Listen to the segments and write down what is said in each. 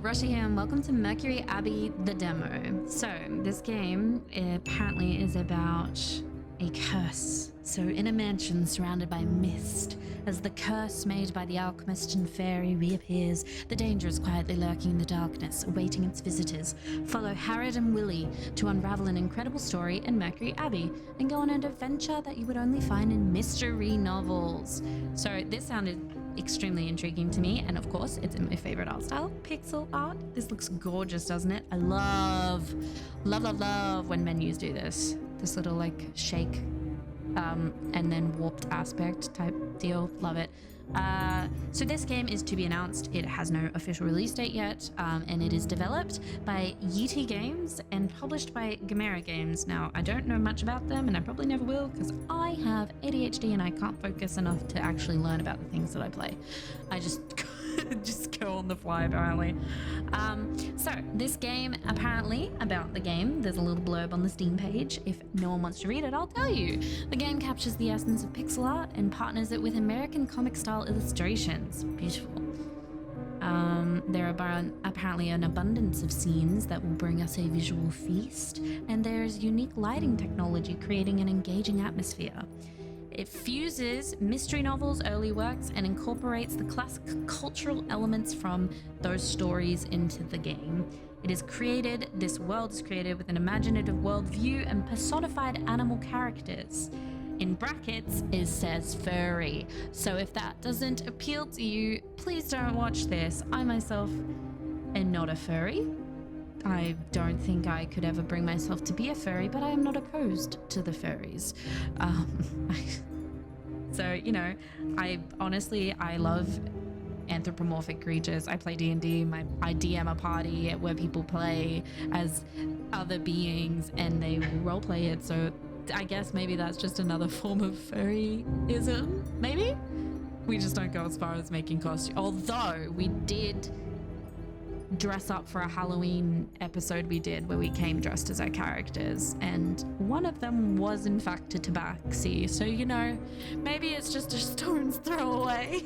Russia here and welcome to Mercury Abbey the Demo. So this game apparently is about a curse. So in a mansion surrounded by mist, as the curse made by the Alchemist and Fairy reappears, the danger is quietly lurking in the darkness, awaiting its visitors. Follow Harrod and Willie to unravel an incredible story in Mercury Abbey and go on an adventure that you would only find in mystery novels. So this sounded extremely intriguing to me, and of course it's in my favorite art style, pixel art. This looks gorgeous, doesn't it? I love when menus do this little like shake and then warped aspect type deal. Love it. So this game is to be announced. It has no official release date yet, and it is developed by YiTi Games and published by Gamera Games. Now, I don't know much about them, and I probably never will because I have ADHD and I can't focus enough to actually learn about the things that I play. I just go on the fly, apparently. So this game, apparently, about the game, there's a little blurb on the Steam page. If no one wants to read it, I'll tell you. The game captures the essence of pixel art and partners it with American comic-style illustrations. Beautiful. There are apparently an abundance of scenes that will bring us a visual feast, and there's unique lighting technology creating an engaging atmosphere. It fuses mystery novels, early works, and incorporates the classic cultural elements from those stories into the game. This world is created with an imaginative worldview and personified animal characters. In brackets, it says furry. So if that doesn't appeal to you, please don't watch this. I myself am not a furry. I don't think I could ever bring myself to be a furry, but I am not opposed to the furries. So, you know, I love anthropomorphic creatures. I play D&D. I DM a party where people play as other beings and they roleplay it. So I guess maybe that's just another form of furryism, maybe? We just don't go as far as making costumes. Although we did dress up for a Halloween episode we did where we came dressed as our characters, and one of them was in fact a tabaxi, so you know, maybe it's just a stone's throw away.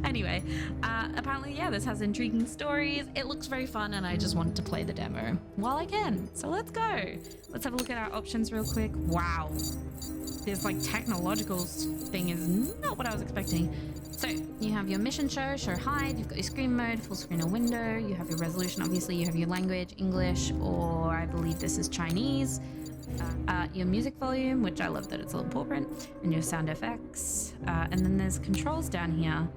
Anyway, apparently, yeah, this has intriguing stories. It looks very fun, and I just wanted to play the demo while I can. So let's go. Let's have a look at our options real quick. Wow, this like technological thing is not what I was expecting. So you have your mission show hide, you've got your screen mode, full screen or window, you have your resolution, obviously you have your language, English, or I believe this is Chinese, your music volume, which I love that it's a little paw print, and your sound effects, and then there's controls down here.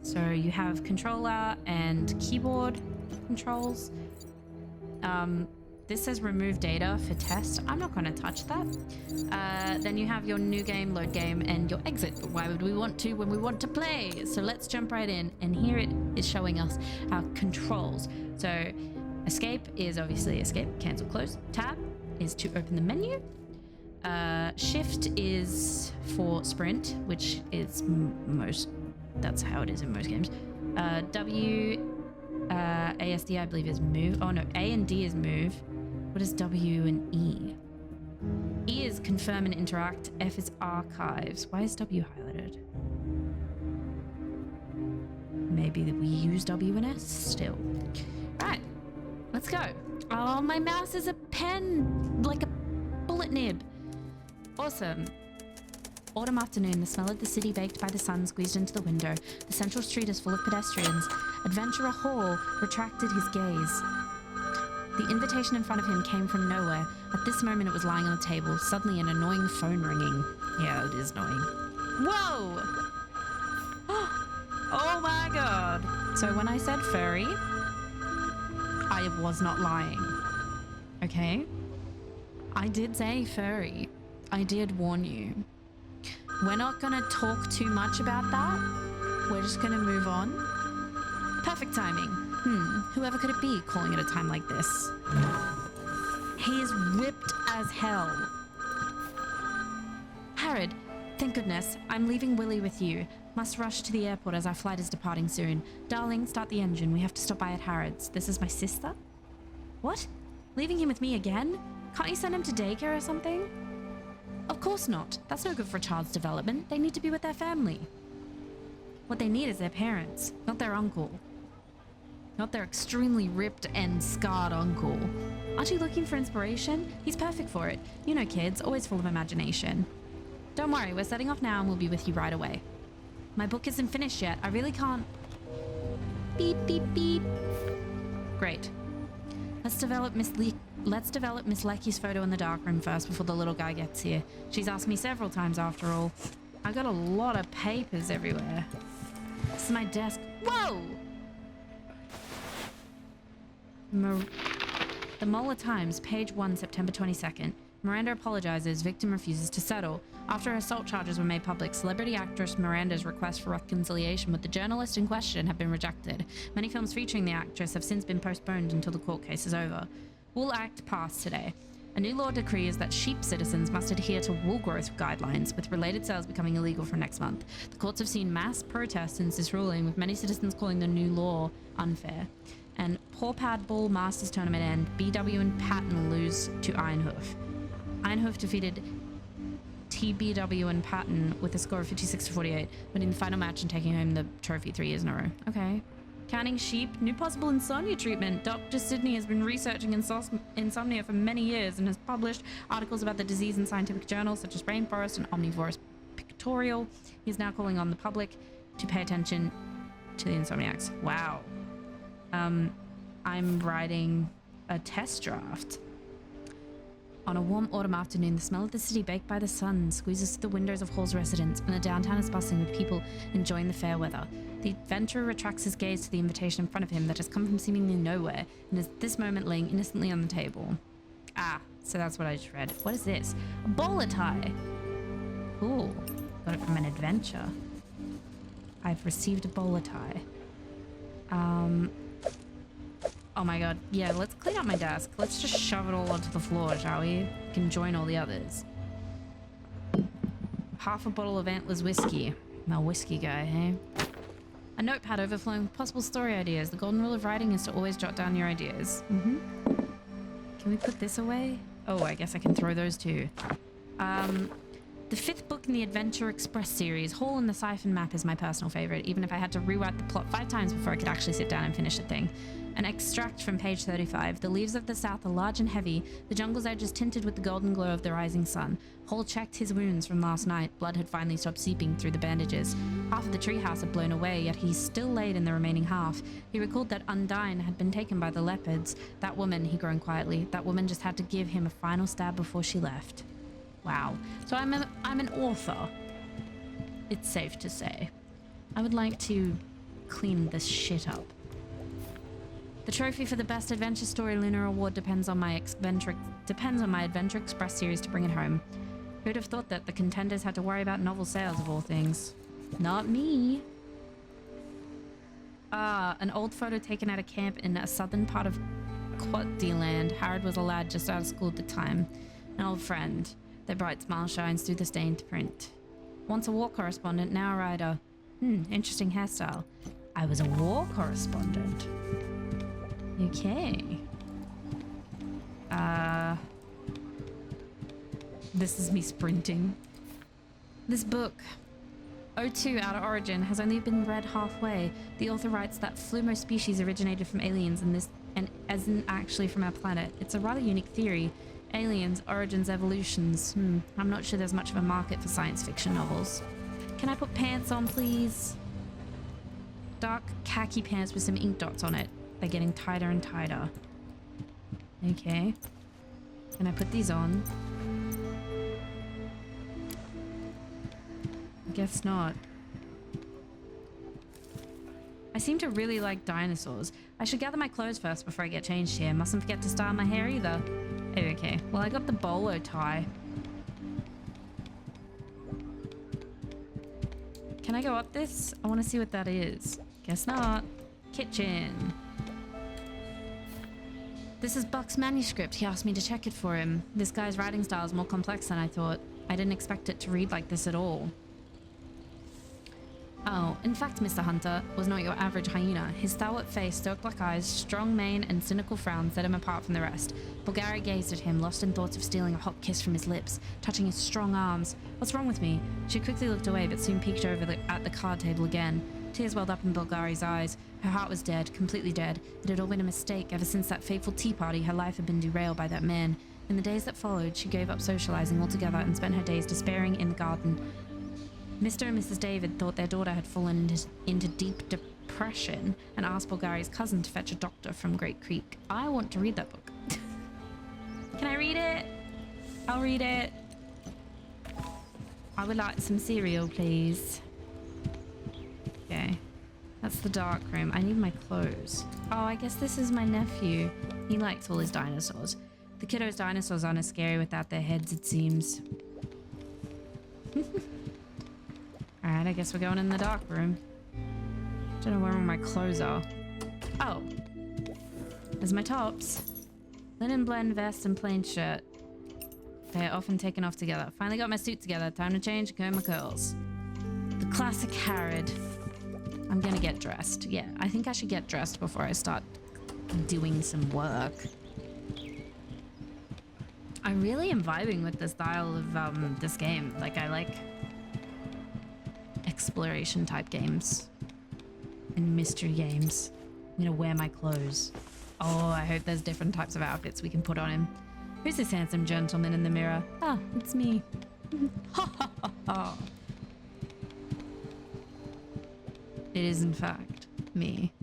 So you have controller and keyboard controls. This says remove data for test. I'm not going to touch that. Then you have your new game, load game, and your exit. But why would we want to when we want to play? So let's jump right in. And here it is showing us our controls. So escape is obviously escape, cancel, close. Tab is to open the menu. Shift is for sprint, which is that's how it is in most games. W, ASD I believe is move. Oh no, A and D is move. What is W and E? E is confirm and interact. F is archives. Why is W highlighted? Maybe we use W and S still. Right, let's go. Oh, my mouse is a pen, like a bullet nib. Awesome. Autumn afternoon, the smell of the city baked by the sun squeezed into the window. The central street is full of pedestrians. Adventurer Hall retracted his gaze. The invitation in front of him came from nowhere. At this moment, it was lying on a table. Suddenly, an annoying phone ringing. Yeah, it is annoying. Whoa! Oh my god! So when I said furry, I was not lying. Okay? I did say furry. I did warn you. We're not gonna talk too much about that. We're just gonna move on. Perfect timing. Whoever could it be calling at a time like this? He is whipped as hell. Harrod, thank goodness. I'm leaving Willie with you. Must rush to the airport as our flight is departing soon. Darling, start the engine. We have to stop by at Harrod's. This is my sister? What? Leaving him with me again? Can't you send him to daycare or something? Of course not. That's no good for a child's development. They need to be with their family. What they need is their parents, not their uncle. not their extremely ripped and scarred uncle. Aren't you looking for inspiration? He's perfect for it. You know kids, always full of imagination. Don't worry, we're setting off now and we'll be with you right away. My book isn't finished yet. I really can't... Beep, beep, beep. Great. Let's develop Miss Leckie's photo in the darkroom first before the little guy gets here. She's asked me several times after all. I got a lot of papers everywhere. This is my desk. Whoa! The Molar Times, page 1, September 22nd. Miranda apologizes. Victim refuses to settle. After assault charges were made public, celebrity actress Miranda's request for reconciliation with the journalist in question have been rejected. Many films featuring the actress have since been postponed until the court case is over. Wool Act passed today. A new law decrees that sheep citizens must adhere to wool growth guidelines, with related sales becoming illegal from next month. The courts have seen mass protests since this ruling, with many citizens calling the new law unfair. And Paw Pad Bull Masters Tournament end, BW and Patton lose to Ironhoof. Ironhoof defeated TBW and Patton with a score of 56-48, winning the final match and taking home the trophy 3 years in a row. Okay. Counting sheep, new possible insomnia treatment. Dr. Sidney has been researching insomnia for many years and has published articles about the disease in scientific journals such as Rainforest and Omnivorous Pictorial. He's now calling on the public to pay attention to the insomniacs. Wow. I'm writing a test draft. On a warm autumn afternoon, the smell of the city baked by the sun squeezes through the windows of Hall's residence, and the downtown is bustling with people enjoying the fair weather. The adventurer retracts his gaze to the invitation in front of him that has come from seemingly nowhere, and is this moment laying innocently on the table. Ah, so that's what I just read. What is this? A bowler tie! Cool. Got it from an adventure. I've received a bowler tie. Oh my god. Yeah, let's clean up my desk. Let's just shove it all onto the floor, shall we? We can join all the others. Half a bottle of Antlers whiskey. I'm a whiskey guy, hey? A notepad overflowing with possible story ideas. The golden rule of writing is to always jot down your ideas. Can we put this away? Oh, I guess I can throw those too. The 5th book in the Adventure Express series, Hall and the Siphon Map, is my personal favorite, even if I had to rewrite the plot 5 times before I could actually sit down and finish the thing. An extract from page 35. The leaves of the south are large and heavy, the jungle's edge is tinted with the golden glow of the rising sun. Hall checked his wounds from last night. Blood had finally stopped seeping through the bandages. Half of the treehouse had blown away, yet he still laid in the remaining half. He recalled that Undine had been taken by the leopards. That woman, he groaned quietly, that woman just had to give him a final stab before she left. Wow. So I'm an author. It's safe to say. I would like to clean this shit up. The trophy for the best adventure story Lunar Award depends on my Adventure Express series to bring it home. Who'd have thought that the contenders had to worry about novel sales of all things? Not me. An old photo taken at a camp in a southern part of Quatdiland. Harrod was a lad just out of school at the time. An old friend. Their bright smile shines through the stained print. Once a war correspondent, now a writer. Interesting hairstyle. I was a war correspondent. Okay. This is me sprinting. This book, O2 Out of Origin, has only been read halfway. The author writes that Flumo species originated from aliens and isn't actually from our planet. It's a rather unique theory. Aliens, origins, evolutions. I'm not sure there's much of a market for science fiction novels. Can I put pants on, please? Dark khaki pants with some ink dots on it. They're getting tighter and tighter. Okay. Can I put these on? I guess not. I seem to really like dinosaurs. I should gather my clothes first before I get changed here. Mustn't forget to style my hair either. Okay, well I got the bolo tie. Can I go up this? I want to see what that is. Guess not. Kitchen. This is Buck's manuscript. He asked me to check it for him. This guy's writing style is more complex than I thought. I didn't expect it to read like this at all. Oh, in fact, Mr. Hunter was not your average hyena. His stalwart face, dark black eyes, strong mane, and cynical frown set him apart from the rest. Bulgaria gazed at him, lost in thoughts of stealing a hot kiss from his lips, touching his strong arms. What's wrong with me? She quickly looked away, but soon peeked over at the card table again. Tears welled up in Bulgari's eyes. Her heart was dead, completely dead. It had all been a mistake. Ever since that fateful tea party, her life had been derailed by that man. In the days that followed, she gave up socializing altogether and spent her days despairing in the garden. Mr. and Mrs. David thought their daughter had fallen into deep depression and asked Bulgari's cousin to fetch a doctor from Great Creek. I want to read that book. Can I read it? I'll read it. I would like some cereal, please. Okay. That's the dark room. I need my clothes. Oh, I guess this is my nephew. He likes all his dinosaurs. The kiddos' dinosaurs aren't as scary without their heads, it seems. Alright, I guess we're going in the dark room. Don't know where all my clothes are. Oh. There's my tops. Linen blend vest and plain shirt. They are often taken off together. Finally got my suit together. Time to change and comb my curls. The classic Harrod. I'm gonna get dressed. Yeah, I think I should get dressed before I start doing some work. I really am vibing with the style of this game. Like, I like exploration type games and mystery games. I'm gonna wear my clothes. Oh, I hope there's different types of outfits we can put on him. Who's this handsome gentleman in the mirror? Ah, it's me. Ha ha ha ha. It is in fact me.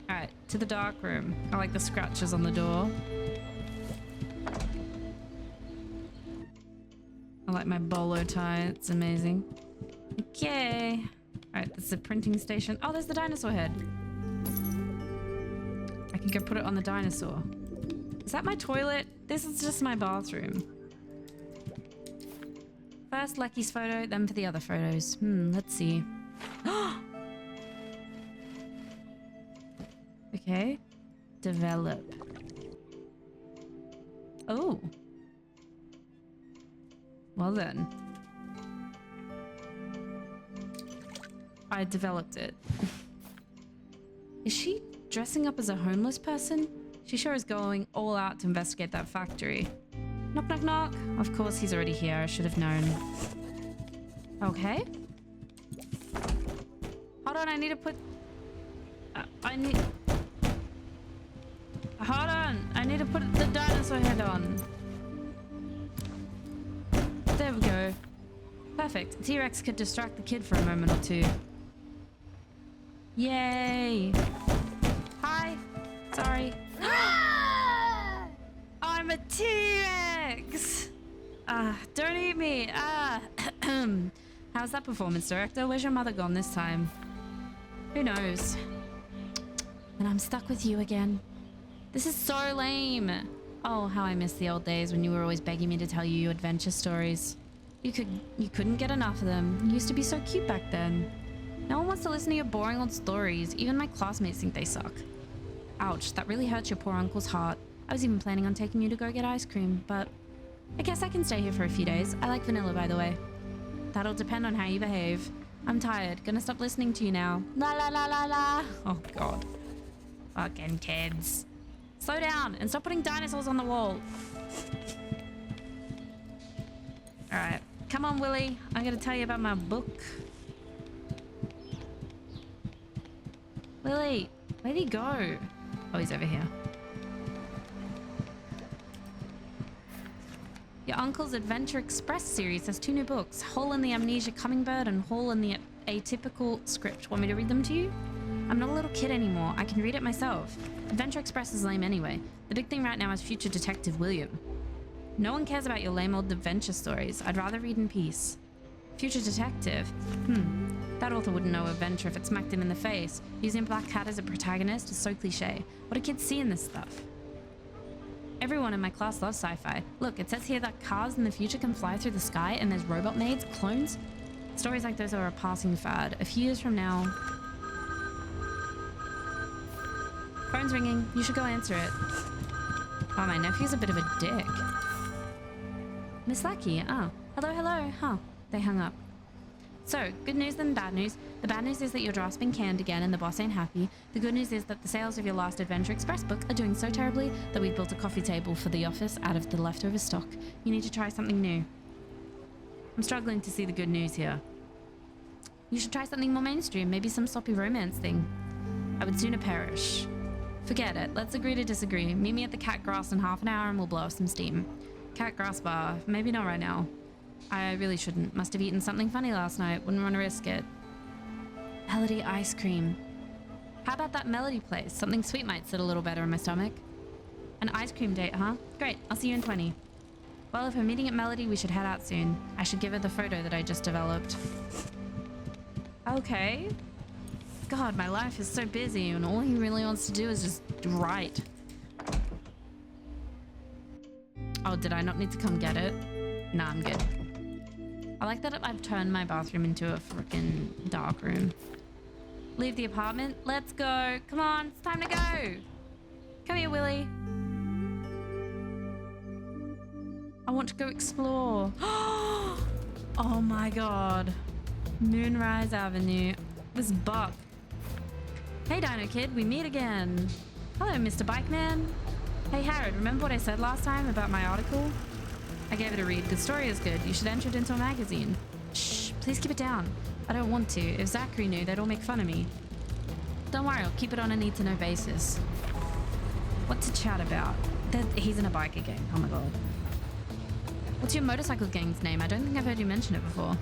Alright, to the dark room. I like the scratches on the door. I like my bolo tie, it's amazing. Okay. Alright, that's the printing station. Oh, there's the dinosaur head. I can go put it on the dinosaur. Is that my toilet? This is just my bathroom. First Lucky's photo, then for the other photos. Let's see. Okay. Develop. Oh. Well then. I developed it. Is she dressing up as a homeless person? She sure is going all out to investigate that factory. Knock, knock, knock. Of course he's already here. I should have known. Okay. Hold on, I need to put... Hold on. I need to put the dinosaur head on. There we go. Perfect. T-Rex could distract the kid for a moment or two. Yay. Hi. Sorry. I'm a T-Rex. Don't eat me. How's that performance, director? Where's your mother gone this time? Who knows? And I'm stuck with you again. This is so lame. Oh, how I miss the old days when you were always begging me to tell you your adventure stories. You couldn't get enough of them. You used to be so cute back then. No one wants to listen to your boring old stories. Even my classmates think they suck. Ouch, that really hurts your poor uncle's heart. I was even planning on taking you to go get ice cream, but I guess I can stay here for a few days. I like vanilla, by the way. That'll depend on how you behave. I'm tired. Gonna stop listening to you now. La la la la la. Oh god. Fucking kids. Slow down and stop putting dinosaurs on the wall. Alright. Come on, Willie. I'm gonna tell you about my book. Willie, where'd he go? Oh, he's over here. Your uncle's Adventure Express series has 2 new books. Hole in the Amnesia Hummingbird and Hole in the Atypical Script. Want me to read them to you? I'm not a little kid anymore. I can read it myself. Adventure Express is lame anyway. The big thing right now is future Detective William. No one cares about your lame old adventure stories. I'd rather read in peace. Future Detective? That author wouldn't know adventure if it smacked him in the face. Using Black Cat as a protagonist is so cliche. What do kids see in this stuff? Everyone in my class loves sci-fi. Look, it says here that cars in the future can fly through the sky and there's robot maids, clones. Stories like those are a passing fad. A few years from now... Phone's ringing. You should go answer it. Oh, my nephew's a bit of a dick. Miss Lackey. Oh. Hello, hello. Huh. They hung up. So, good news and bad news. The bad news is that your draft's been canned again and the boss ain't happy. The good news is that the sales of your last Adventure Express book are doing so terribly that we've built a coffee table for the office out of the leftover stock. You need to try something new. I'm struggling to see the good news here. You should try something more mainstream, maybe some soppy romance thing. I would sooner perish. Forget it. Let's agree to disagree. Meet me at the Cat Grass in half an hour and we'll blow off some steam. Cat Grass bar. Maybe not right now. I really shouldn't. Must have eaten something funny last night. Wouldn't want to risk it. Melody ice cream. How about that Melody place? Something sweet might sit a little better in my stomach. An ice cream date, huh? Great. I'll see you in 20. Well, if we're meeting at Melody, we should head out soon. I should give her the photo that I just developed. Okay. God, my life is so busy and all he really wants to do is just write. Oh, did I not need to come get it? Nah, I'm good. I like that I've turned my bathroom into a freaking dark room. Leave the apartment? Let's go. Come on, it's time to go. Come here, Willie. I want to go explore. Oh my god. Moonrise Avenue. This buck. Hey Dino Kid, we meet again. Hello, Mr. Bike Man. Hey Harrod, remember what I said last time about my article? I gave it a read. The story is good. You should enter it into a magazine. Shh, please keep it down. I don't want to. If Zachary knew, they'd all make fun of me. Don't worry, I'll keep it on a need-to-know basis. What to chat about? He's in a biker gang. Oh my god. What's your motorcycle gang's name? I don't think I've heard you mention it before.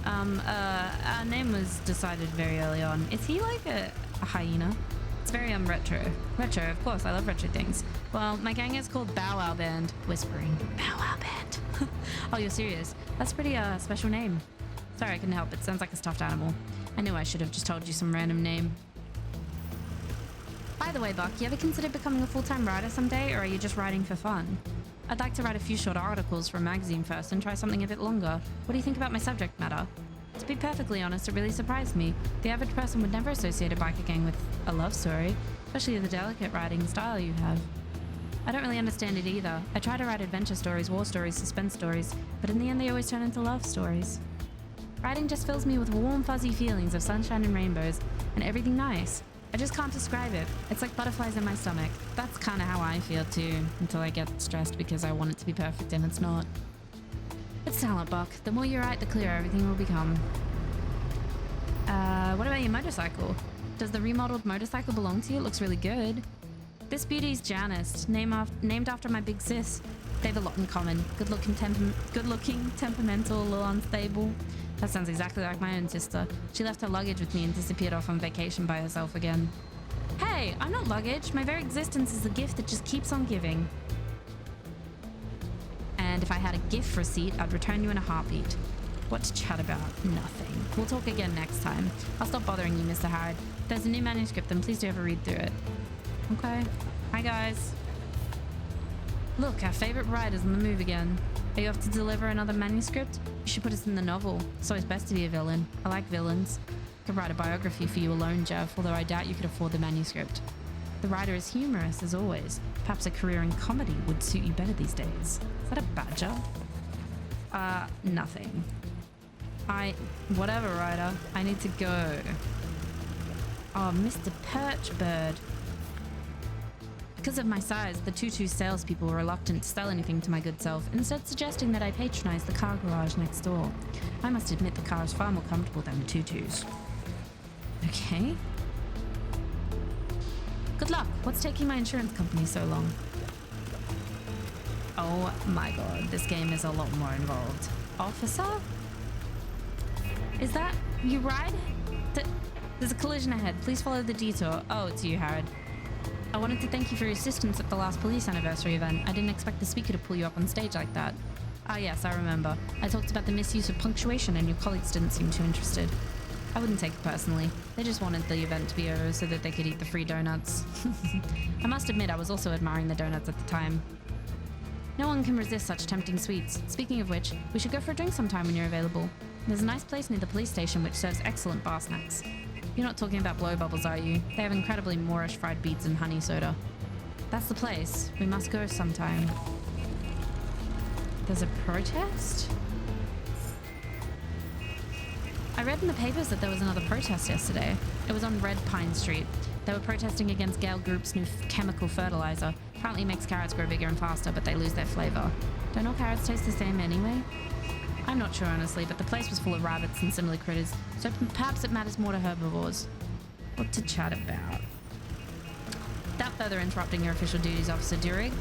Our name was decided very early on. Is he like a hyena? It's very retro. Retro, of course, I love retro things. Well, my gang is called Bow Wow Band. Whispering. Bow Wow Band. Oh, you're serious? That's pretty special name. Sorry, I couldn't help it. Sounds like a stuffed animal. I knew I should have just told you some random name. By the way, Buck, you ever consider becoming a full-time writer someday, or are you just writing for fun? I'd like to write a few short articles for a magazine first and try something a bit longer. What do you think about my subject matter? To be perfectly honest, it really surprised me. The average person would never associate a biker gang with a love story, especially the delicate writing style you have. I don't really understand it either. I try to write adventure stories, war stories, suspense stories, but in the end they always turn into love stories. Writing just fills me with warm, fuzzy feelings of sunshine and rainbows, and everything nice. I just can't describe it. It's like butterflies in my stomach. That's kind of how I feel too, until I get stressed because I want it to be perfect and it's not. It's talent, Buck. The more you write, the clearer everything will become. What about your motorcycle? Does the remodeled motorcycle belong to you? It looks really good. This beauty's Janice, named after my big sis. They have a lot in common. Good-looking, temperamental, a little unstable. That sounds exactly like my own sister. She left her luggage with me and disappeared off on vacation by herself again. Hey, I'm not luggage. My very existence is a gift that just keeps on giving. And if I had a gift receipt, I'd return you in a heartbeat. What to chat about? Nothing. We'll talk again next time. I'll stop bothering you, Mr. Harrod. If there's a new manuscript, then please do have a read through it. Okay. Hi, guys. Look, our favorite writer's on the move again. Are you off to deliver another manuscript? You should put us in the novel. It's always best to be a villain. I like villains. I could write a biography for you alone, Jeff, although I doubt you could afford the manuscript. The writer is humorous, as always. Perhaps a career in comedy would suit you better these days. Is that a badger? Nothing. Whatever, writer. I need to go. Oh, Mr. Perchbird. Because of my size, the Tutu salespeople were reluctant to sell anything to my good self, instead suggesting that I patronize the car garage next door. I must admit the car is far more comfortable than the Tutus. Okay. Good luck. What's taking my insurance company so long? Oh my god, this game is a lot more involved. Officer? Is that... you ride? There's a collision ahead. Please follow the detour. Oh, it's you, Harrod. I wanted to thank you for your assistance at the last police anniversary event. I didn't expect the speaker to pull you up on stage like that. Ah yes, I remember. I talked about the misuse of punctuation and your colleagues didn't seem too interested. I wouldn't take it personally. They just wanted the event to be over so that they could eat the free donuts. I must admit I was also admiring the donuts at the time. No one can resist such tempting sweets. Speaking of which, we should go for a drink sometime when you're available. There's a nice place near the police station which serves excellent bar snacks. You're not talking about blow bubbles, are you? They have incredibly Moorish fried beets and honey soda. That's the place. We must go sometime. There's a protest? I read in the papers that there was another protest yesterday. It was on Red Pine Street. They were protesting against Gale Group's new chemical fertilizer. Apparently it makes carrots grow bigger and faster, but they lose their flavor. Don't all carrots taste the same anyway? I'm not sure honestly, but the place was full of rabbits and similar critters, so perhaps it matters more to herbivores. What to chat about? Without further interrupting your official duties, Officer Durig,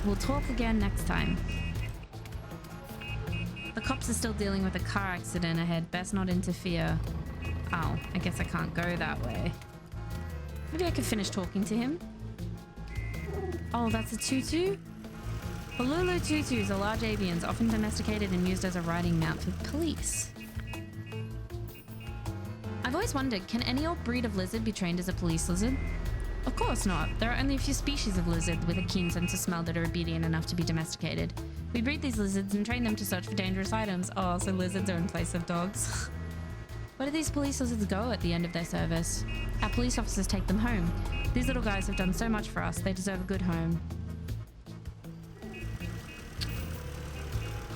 we'll talk again next time. The cops are still dealing with a car accident ahead. Best not interfere. Oh, I guess I can't go that way. Maybe I could finish talking to him. Oh, that's a tutu? Balulu tutus are large avians, often domesticated and used as a riding mount for police. I've always wondered, can any old breed of lizard be trained as a police lizard? Of course not. There are only a few species of lizard with a keen sense of smell that are obedient enough to be domesticated. We breed these lizards and train them to search for dangerous items. Oh, so lizards are in place of dogs. Where do these police lizards go at the end of their service? Our police officers take them home. These little guys have done so much for us. They deserve a good home.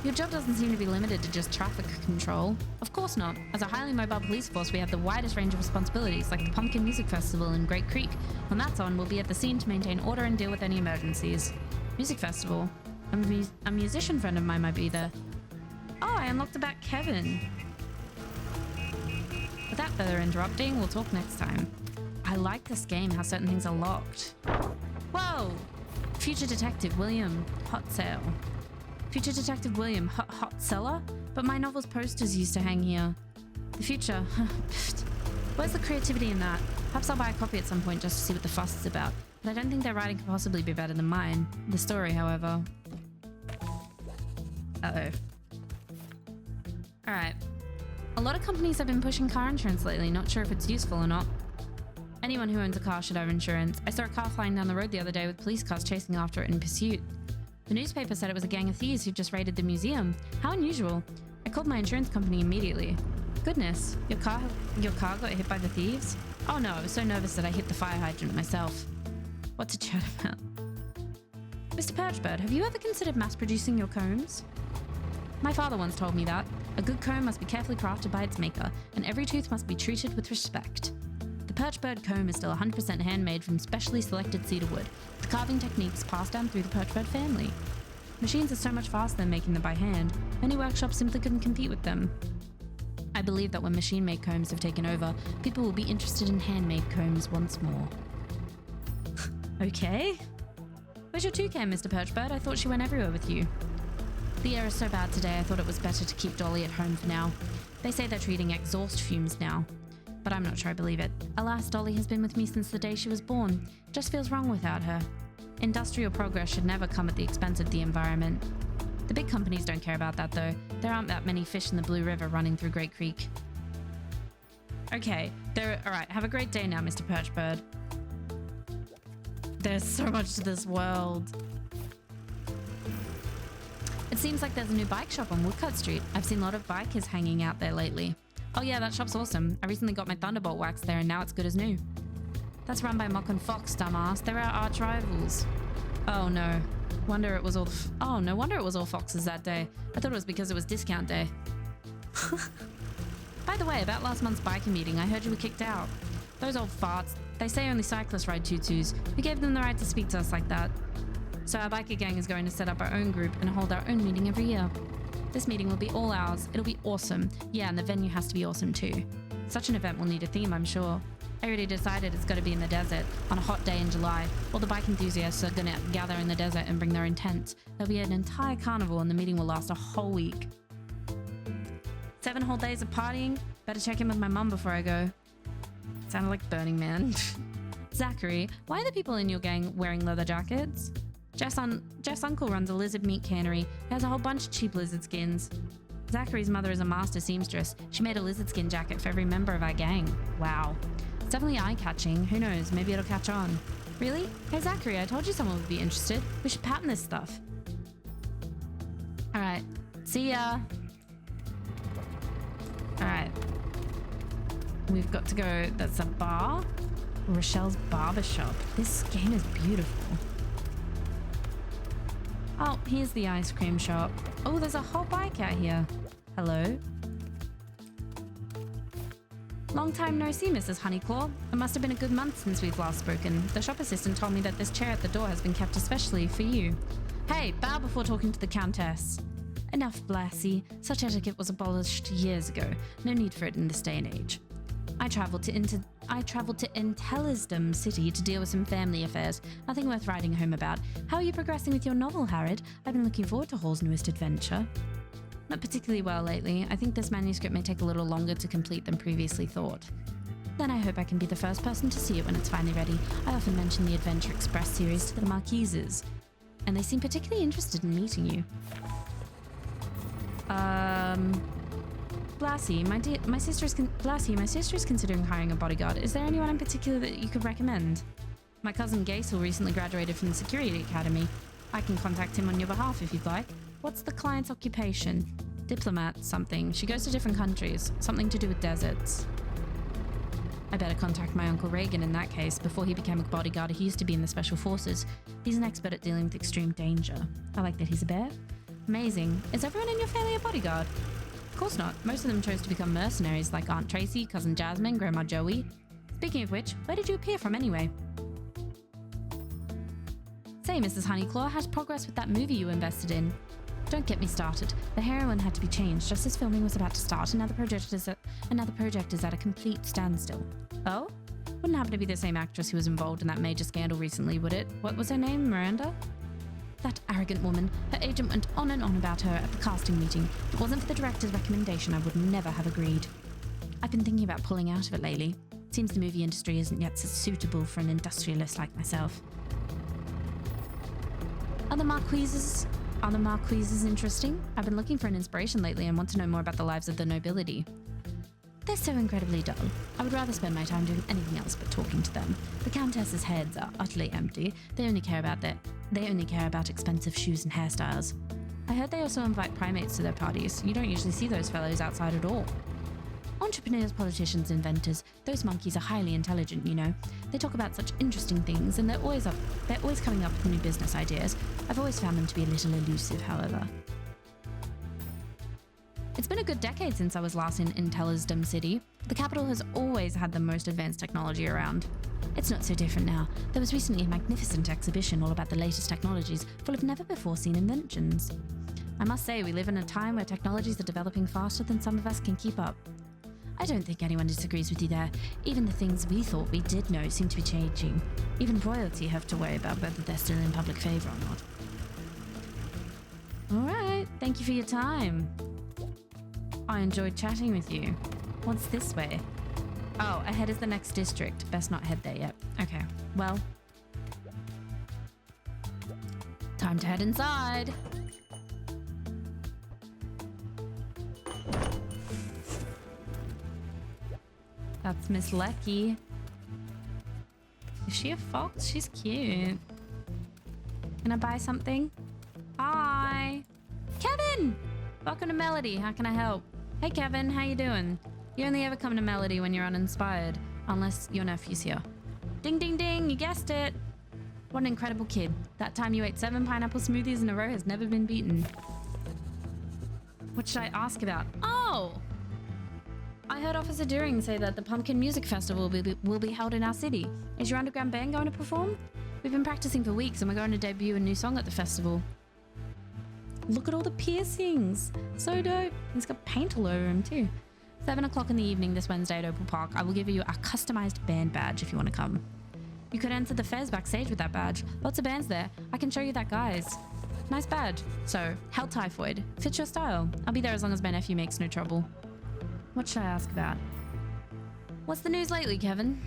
Your job doesn't seem to be limited to just traffic control. Of course not. As a highly mobile police force, we have the widest range of responsibilities, like the Pumpkin Music Festival in Great Creek. When that's on, we'll be at the scene to maintain order and deal with any emergencies. Music festival? A musician friend of mine might be there. Oh, I unlocked the Bat Kevin. Without further interrupting, we'll talk next time. I like this game, how certain things are locked. Whoa! Future Detective William, hot sale. Future Detective William, hot seller? But my novel's posters used to hang here. The future. Where's the creativity in that? Perhaps I'll buy a copy at some point just to see what the fuss is about. But I don't think their writing could possibly be better than mine. The story, however. Uh-oh. Alright. A lot of companies have been pushing car insurance lately, not sure if it's useful or not. Anyone who owns a car should have insurance. I saw a car flying down the road the other day with police cars chasing after it in pursuit. The newspaper said it was a gang of thieves who just raided the museum. How unusual. I called my insurance company immediately. Goodness, your car got hit by the thieves? Oh no, I was so nervous that I hit the fire hydrant myself. What to chat about? Mr. Perchbird, have you ever considered mass-producing your combs? My father once told me that. A good comb must be carefully crafted by its maker, and every tooth must be treated with respect. The Perchbird comb is still 100% handmade from specially selected cedar wood, with carving techniques passed down through the Perchbird family. Machines are so much faster than making them by hand, many workshops simply couldn't compete with them. I believe that when machine-made combs have taken over, people will be interested in handmade combs once more. Okay. Where's your toucan, Mr. Perchbird? I thought she went everywhere with you. The air is so bad today, I thought it was better to keep Dolly at home for now. They say they're treating exhaust fumes now. But I'm not sure I believe it. Alas, Dolly has been with me since the day she was born. Just feels wrong without her. Industrial progress should never come at the expense of the environment. The big companies don't care about that though. There aren't that many fish in the Blue River running through Great Creek. Okay, alright, have a great day now, Mr. Perchbird. There's so much to this world. It seems like there's a new bike shop on Woodcut Street. I've seen a lot of bikers hanging out there lately. Oh yeah, that shop's awesome. I recently got my Thunderbolt wax there and now it's good as new. That's run by Mock and Fox, dumbass. They're our arch rivals. Oh no. No wonder it was all Foxes that day. I thought it was because it was discount day. By the way, about last month's biker meeting, I heard you were kicked out. Those old farts. They say only cyclists ride tutus. Who gave them the right to speak to us like that? So our biker gang is going to set up our own group and hold our own meeting every year. This meeting will be all ours. It'll be awesome. Yeah, and the venue has to be awesome too. Such an event will need a theme, I'm sure. I already decided it's got to be in the desert, on a hot day in July. All the bike enthusiasts are going to gather in the desert and bring their own tents. There'll be an entire carnival and the meeting will last a whole week. 7 whole days of partying? Better check in with my mum before I go. Sounded like Burning Man. Zachary, why are the people in your gang wearing leather jackets? Jeff's uncle runs a lizard meat cannery. He has a whole bunch of cheap lizard skins. Zachary's mother is a master seamstress. She made a lizard skin jacket for every member of our gang. Wow. It's definitely eye-catching. Who knows, maybe it'll catch on. Really? Hey Zachary, I told you someone would be interested. We should patent this stuff. Alright. See ya. Alright. We've got to go. That's a bar. Rochelle's Barbershop. This game is beautiful. Oh, here's the ice cream shop. Oh, there's a whole bike out here. Hello. Long time no see, Mrs. Honeyclaw. It must have been a good month since we've last spoken. The shop assistant told me that this chair at the door has been kept especially for you. Hey, bow before talking to the Countess. Enough, Blassie. Such etiquette was abolished years ago. No need for it in this day and age. I travelled to Intellisdom City to deal with some family affairs. Nothing worth writing home about. How are you progressing with your novel, Harrod? I've been looking forward to Hall's newest adventure. Not particularly well lately. I think this manuscript may take a little longer to complete than previously thought. Then I hope I can be the first person to see it when it's finally ready. I often mention the Adventure Express series to the Marquises, and they seem particularly interested in meeting you. Blassie, my sister is considering hiring a bodyguard. Is there anyone in particular that you could recommend? My cousin Gaisel recently graduated from the Security Academy. I can contact him on your behalf if you'd like. What's the client's occupation? Diplomat something. She goes to different countries. Something to do with deserts. I better contact my Uncle Reagan in that case. Before he became a bodyguard, he used to be in the Special Forces. He's an expert at dealing with extreme danger. I like that he's a bear. Amazing. Is everyone in your family a bodyguard? Of course not. Most of them chose to become mercenaries like Aunt Tracy, Cousin Jasmine, Grandma Joey. Speaking of which, where did you appear from anyway? Say, Mrs. Honeyclaw, how's progress with that movie you invested in? Don't get me started. The heroine had to be changed just as filming was about to start. Another project is at a complete standstill. Oh? Wouldn't happen to be the same actress who was involved in that major scandal recently, would it? What was her name? Miranda? That arrogant woman. Her agent went on and on about her at the casting meeting. If it wasn't for the director's recommendation, I would never have agreed. I've been thinking about pulling out of it lately. Seems the movie industry isn't yet so suitable for an industrialist like myself. Are the Marquises interesting? I've been looking for an inspiration lately and want to know more about the lives of the nobility. They're so incredibly dull. I would rather spend my time doing anything else but talking to them. The Countess's heads are utterly empty. They only care about expensive shoes and hairstyles. I heard they also invite primates to their parties. You don't usually see those fellows outside at all. Entrepreneurs, politicians, inventors, those monkeys are highly intelligent, you know. They talk about such interesting things, and they're always coming up with new business ideas. I've always found them to be a little elusive, however. It's been a good decade since I was last in Intellisdom City. The capital has always had the most advanced technology around. It's not so different now. There was recently a magnificent exhibition all about the latest technologies, full of never-before-seen inventions. I must say, we live in a time where technologies are developing faster than some of us can keep up. I don't think anyone disagrees with you there. Even the things we thought we did know seem to be changing. Even royalty have to worry about whether they're still in public favour or not. Alright, thank you for your time. I enjoyed chatting with you. What's this way? Oh, ahead is the next district. Best not head there yet. Okay, well. Time to head inside. That's Miss Lecky. Is she a fox? She's cute. Can I buy something? Hi. Kevin! Welcome to Melody. How can I help? Hey Kevin, how you doing? You only ever come to Melody when you're uninspired, unless your nephew's here. Ding ding ding, you guessed it. What an incredible kid. That time you ate 7 pineapple smoothies in a row has never been beaten. What should I ask about? Oh! I heard Officer Deering say that the Pumpkin Music Festival will be held in our city. Is your underground band going to perform? We've been practicing for weeks and we're going to debut a new song at the festival. Look at all the piercings. So dope. He's got paint all over him too. 7 o'clock in the evening this Wednesday at Opal Park. I will give you a customized band badge if you want to come. You could enter the fairs backstage with that badge. Lots of bands there. I can show you that, guys. Nice badge. So, Hell Typhoid. Fits your style. I'll be there as long as my nephew makes no trouble. What should I ask about? What's the news lately, Kevin?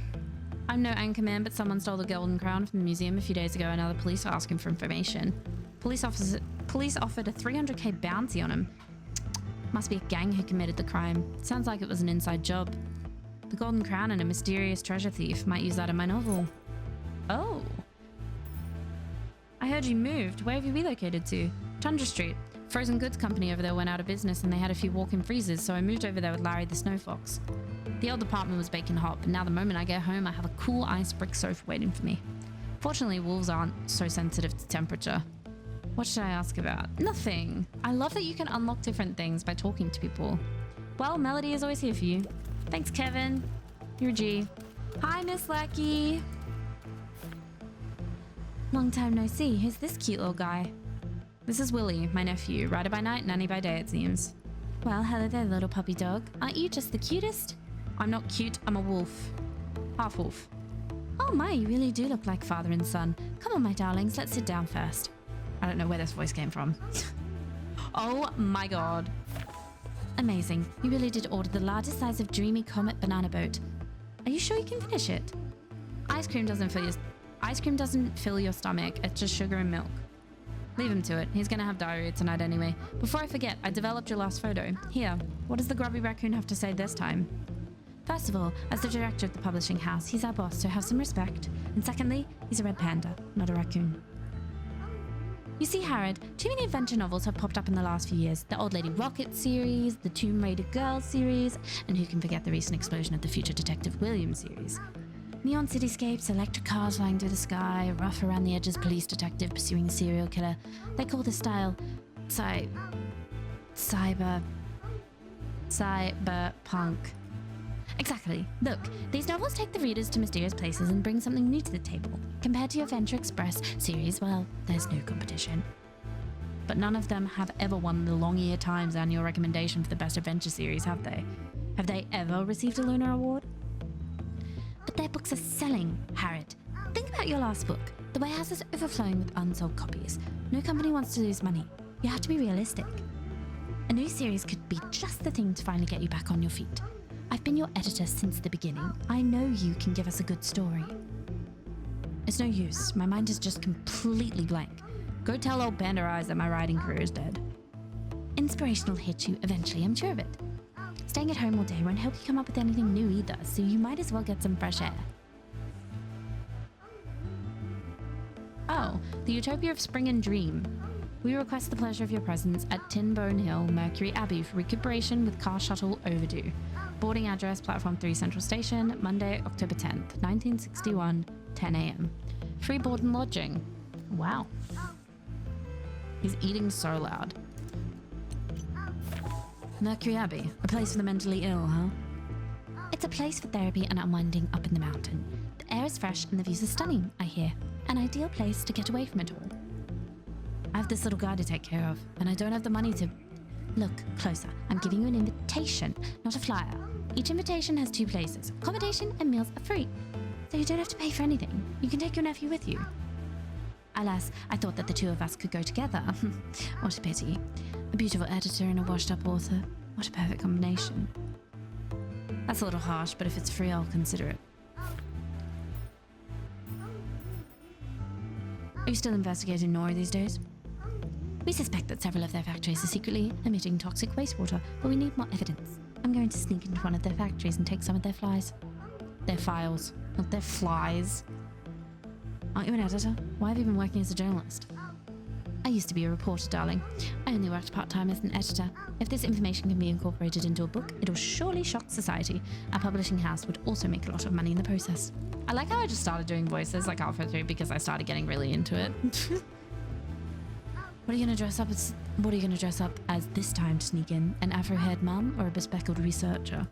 I'm no anchorman, but someone stole the Golden Crown from the museum a few days ago and other police are asking for information. Police offered a 300k bounty on him. Must be a gang who committed the crime. Sounds like it was an inside job. The Golden Crown and a mysterious treasure thief. Might use that in my novel. Oh. I heard you moved. Where have you relocated to? Tundra Street. Frozen goods company over there went out of business and they had a few walk-in freezers, so I moved over there with Larry the Snow Fox. The old apartment was baking hot, but now the moment I get home, I have a cool ice brick sofa waiting for me. Fortunately, wolves aren't so sensitive to temperature. What should I ask about? Nothing. I love that you can unlock different things by talking to people. Well, Melody is always here for you. Thanks, Kevin. You're a G. Hi, Miss Lecky. Long time no see. Who's this cute little guy? This is Willie, my nephew. Rider by night, nanny by day, it seems. Well, hello there, little puppy dog. Aren't you just the cutest? I'm not cute, I'm a wolf. Half wolf. Oh my, you really do look like father and son. Come on, my darlings, let's sit down first. I don't know where this voice came from. Oh my god. Amazing. You really did order the largest size of dreamy comet banana boat. Are you sure you can finish it? Ice cream doesn't fill your stomach. It's just sugar and milk. Leave him to it. He's gonna have diarrhea tonight anyway. Before I forget, I developed your last photo. Here, what does the grubby raccoon have to say this time? First of all, as the director of the publishing house, he's our boss, so have some respect. And secondly, he's a red panda, not a raccoon. You see, Harrod, too many adventure novels have popped up in the last few years. The Old Lady Rocket series, the Tomb Raider Girls series, and who can forget the recent explosion of the Future Detective Williams series. Neon cityscapes, electric cars flying through the sky, rough around the edges police detective pursuing a serial killer. They call this style cyberpunk. Exactly. Look, these novels take the readers to mysterious places and bring something new to the table. Compared to your Venture Express series, well, there's no competition. But none of them have ever won the Long Year Times annual recommendation for the best adventure series, have they? Have they ever received a Lunar Award? But their books are selling, Harrod. Think about your last book. The warehouse is overflowing with unsold copies. No company wants to lose money. You have to be realistic. A new series could be just the thing to finally get you back on your feet. I've been your editor since the beginning. I know you can give us a good story. It's no use. My mind is just completely blank. Go tell old Panda Eyes that my writing career is dead. Inspiration will hit you eventually, I'm sure of it. Staying at home all day won't help you come up with anything new either, so you might as well get some fresh air. Oh, the Utopia of Spring and Dream. We request the pleasure of your presence at Tinbone Hill, Mercury Abbey for recuperation with car shuttle overdue. Boarding address, Platform 3 Central Station, Monday, October 10th, 1961, 10 a.m. Free board and lodging. Wow. He's eating so loud. Mercury Abbey, a place for the mentally ill, huh? It's a place for therapy and unwinding up in the mountain. The air is fresh and the views are stunning, I hear. An ideal place to get away from it all. I have this little guy to take care of, and I don't have the money to... Look closer. I'm giving you an invitation, not a flyer. Each invitation has 2 places. Accommodation and meals are free. So you don't have to pay for anything. You can take your nephew with you. Alas, I thought that the 2 of us could go together. What a pity. A beautiful editor and a washed-up author. What a perfect combination. That's a little harsh, but if it's free, I'll consider it. Are you still investigating Nori these days? We suspect that several of their factories are secretly emitting toxic wastewater, but we need more evidence. I'm going to sneak into one of their factories and take some of their flies. Their files, not their flies. Aren't you an editor? Why have you been working as a journalist? I used to be a reporter, darling. I only worked part-time as an editor. If this information can be incorporated into a book, it'll surely shock society. Our publishing house would also make a lot of money in the process. I like how I just started doing voices like halfway through because I started getting really into it. What are you going to dress up as this time to sneak in? An afro-haired mum or a bespectacled researcher?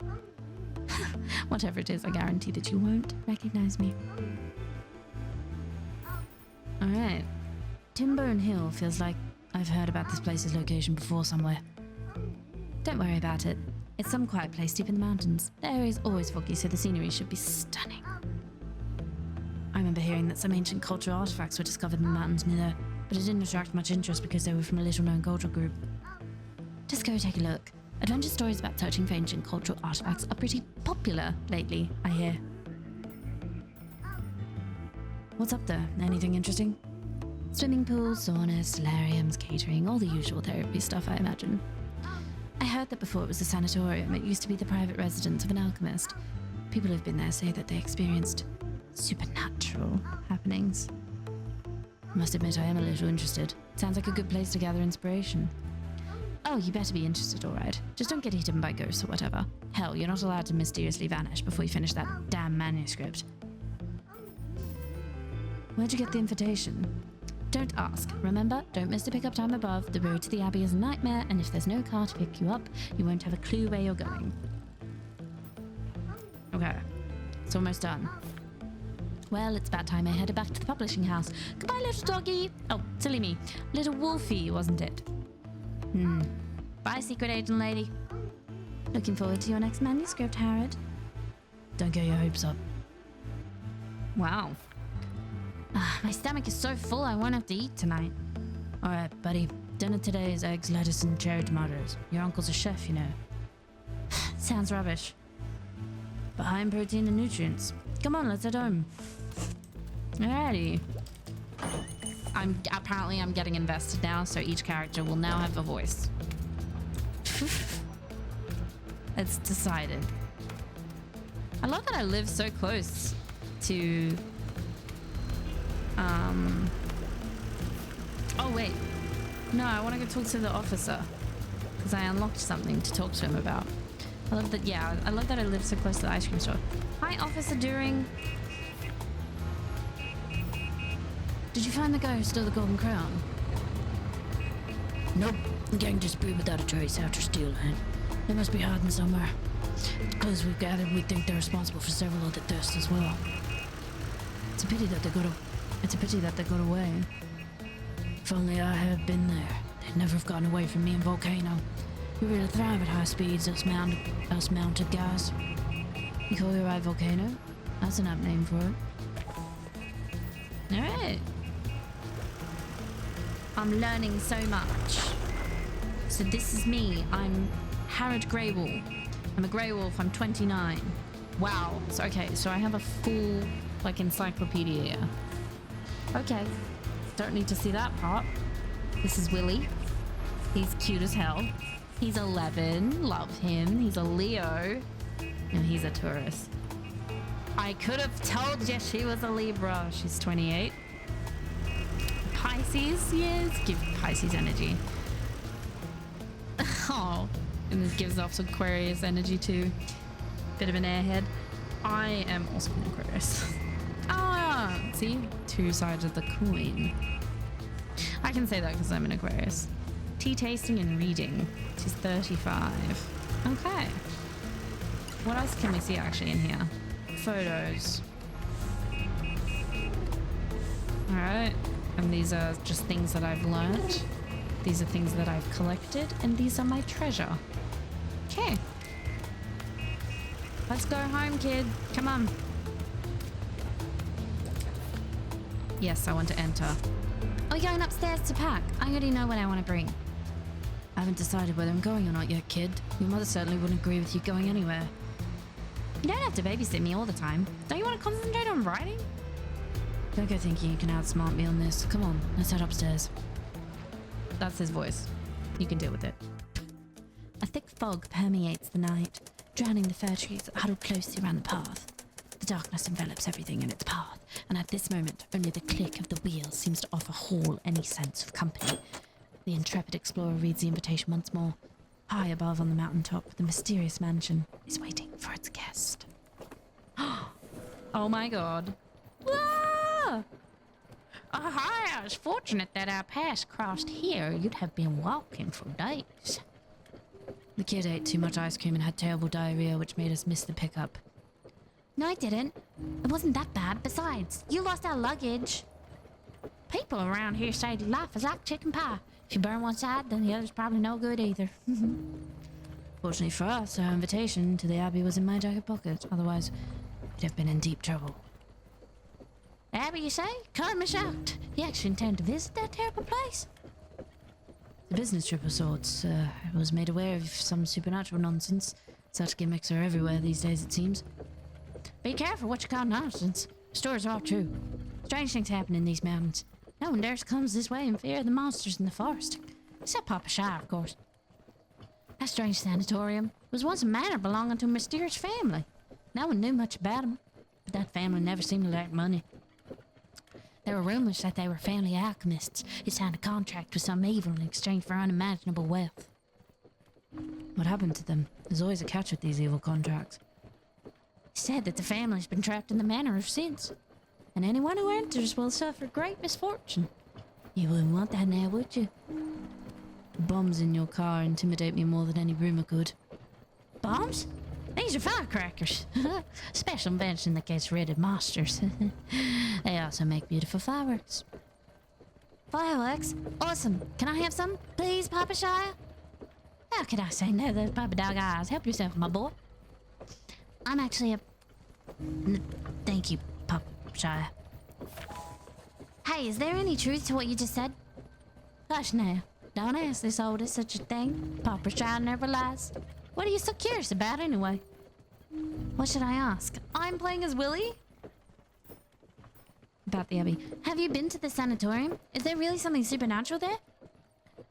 Whatever it is, I guarantee that you won't recognize me. Alright. Tinbone Hill feels like I've heard about this place's location before somewhere. Don't worry about it. It's some quiet place deep in the mountains. The area's always foggy, so the scenery should be stunning. I remember hearing that some ancient cultural artifacts were discovered in the mountains near there, but it didn't attract much interest because they were from a little-known cultural group. Just go take a look. Adventure stories about searching for ancient cultural artifacts are pretty popular lately, I hear. What's up there? Anything interesting? Swimming pools, saunas, solariums, catering, all the usual therapy stuff, I imagine. I heard that before it was a sanatorium, it used to be the private residence of an alchemist. People who've been there say that they experienced supernatural happenings. I must admit I am a little interested. Sounds like a good place to gather inspiration. Oh, you better be interested, alright. Just don't get eaten by ghosts or whatever. Hell, you're not allowed to mysteriously vanish before you finish that damn manuscript. Where'd you get the invitation? Don't ask. Remember, don't miss the pickup time above. The road to the Abbey is a nightmare, and if there's no car to pick you up, you won't have a clue where you're going. Okay. It's almost done. Well, it's about time I headed back to the publishing house. Goodbye, little doggy. Oh, silly me. Little wolfie, wasn't it? Bye, secret agent lady. Looking forward to your next manuscript, Harrod. Don't get your hopes up. Wow. My stomach is so full I won't have to eat tonight. Alright, buddy. Dinner today is eggs, lettuce, and cherry tomatoes. Your uncle's a chef, you know. Sounds rubbish. But high in protein and nutrients. Come on, let's head home. Alrighty. I'm getting invested now, so each character will now have a voice. It's decided. I love that I live so close to oh wait. No, I want to go talk to the officer because I unlocked something to talk to him about. I love that. Yeah, I love that I live so close to the ice cream store. Hi, Officer During. Did you find the guy who stole the golden crown? Nope. The gang disappeared without a trace after stealing. They must be hiding somewhere. The clues we've gathered, we think they're responsible for several other thefts as well. It's a pity that they got away. If only I had been there, they'd never have gotten away from me and Volcano. We really thrive at high speeds, us mounted guys. You call your ride Volcano? That's an apt name for it. Alright. I'm learning so much. So this is me. I'm Harrod Greywolf. I'm a Grey Wolf. I'm 29. Wow. So okay, so I have a full like encyclopedia. Okay. Don't need to see that part. This is Willie. He's cute as hell. He's 11. Love him. He's a Leo. And he's a Taurus. I could have told you she was a Libra. She's 28. Pisces, yes. Give Pisces energy. Oh. And it gives off some Aquarius energy too. Bit of an airhead. I am also an Aquarius. Ah, see? Two sides of the coin. I can say that because I'm an Aquarius. Tea tasting and reading. She's 35. Okay. What else can we see actually in here? Photos. Alright. And these are just things that I've learned. These are things that I've collected. And these are my treasure. Okay. Let's go home, kid. Come on. Yes, I want to enter. Oh, you're going upstairs to pack. I already know what I want to bring. I haven't decided whether I'm going or not yet, kid. Your mother certainly wouldn't agree with you going anywhere. You don't have to babysit me all the time. Don't you want to concentrate on writing? Don't go thinking you can outsmart me on this. Come on, let's head upstairs. That's his voice. You can deal with it. A thick fog permeates the night, drowning the fir trees that huddle closely around the path. The darkness envelops everything in its path, and at this moment, only the click of the wheels seems to offer Hall any sense of company. The intrepid explorer reads the invitation once more. High above on the mountaintop, the mysterious mansion is waiting for its guest. Oh my god. Ah! Aha! It's fortunate that our paths crossed here. You'd have been walking for days. The kid ate too much ice cream and had terrible diarrhea, which made us miss the pickup. No, I didn't. It wasn't that bad. Besides, you lost our luggage. People around here say life is like chicken pie. If you burn one side, then the other's probably no good either. Fortunately for us, our invitation to the Abbey was in my jacket pocket. Otherwise, we'd have been in deep trouble. Abbey, you say? Cut me shocked. You actually intend to visit that terrible place? The business trip of sorts. I was made aware of some supernatural nonsense. Such gimmicks are everywhere these days, it seems. Be careful what you call nonsense. Stories are all true. Strange things happen in these mountains. No one dares comes this way in fear of the monsters in the forest. Except Papa Shy, of course. That strange sanatorium was once a manor belonging to a mysterious family. No one knew much about them, but that family never seemed to lack money. There were rumors that they were family alchemists who signed a contract with some evil in exchange for unimaginable wealth. What happened to them? There's always a catch with these evil contracts. It's said that the family's been trapped in the manor ever since, and anyone who enters will suffer great misfortune. You wouldn't want that now, would you? The bombs in your car intimidate me more than any rumor could. Bombs? These are firecrackers. Special invention that gets rid of monsters. They also make beautiful fireworks. Fireworks? Awesome. Can I have some, please, Papa Shire? How could I say no? Those puppy dog eyes. Help yourself, my boy. I'm actually a... Thank you, Papa Shire. Hey, is there any truth to what you just said? Hush now. Don't ask this oldest such a thing. Papa Shire never lies. What are you so curious about, anyway? What should I ask? I'm playing as Willie? About the Abbey. Have you been to the sanatorium? Is there really something supernatural there?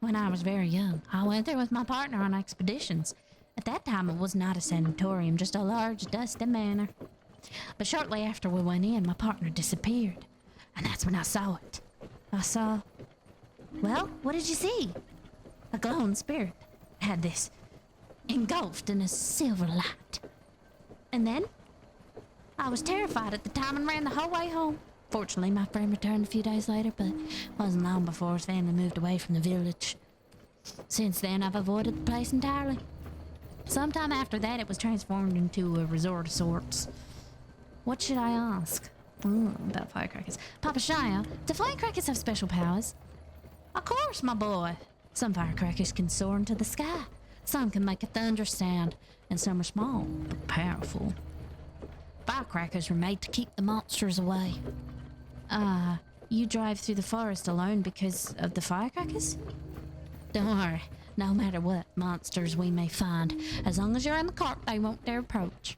When I was very young, I went there with my partner on expeditions. At that time, it was not a sanatorium, just a large, dusty manor. But shortly after we went in, my partner disappeared. And that's when I saw it. I saw... Well, what did you see? A glowing spirit. Had this engulfed in a silver light. And then? I was terrified at the time and ran the whole way home. Fortunately, my friend returned a few days later, but it wasn't long before his family moved away from the village. Since then, I've avoided the place entirely. Sometime after that, it was transformed into a resort of sorts. What should I ask? About firecrackers. Papa Shire, do firecrackers have special powers? Of course, my boy. Some firecrackers can soar into the sky. Some can make a thunder sound, and some are small, but powerful. Firecrackers were made to keep the monsters away. You drive through the forest alone because of the firecrackers? Don't worry. No matter what monsters we may find, as long as you're in the cart, they won't dare approach.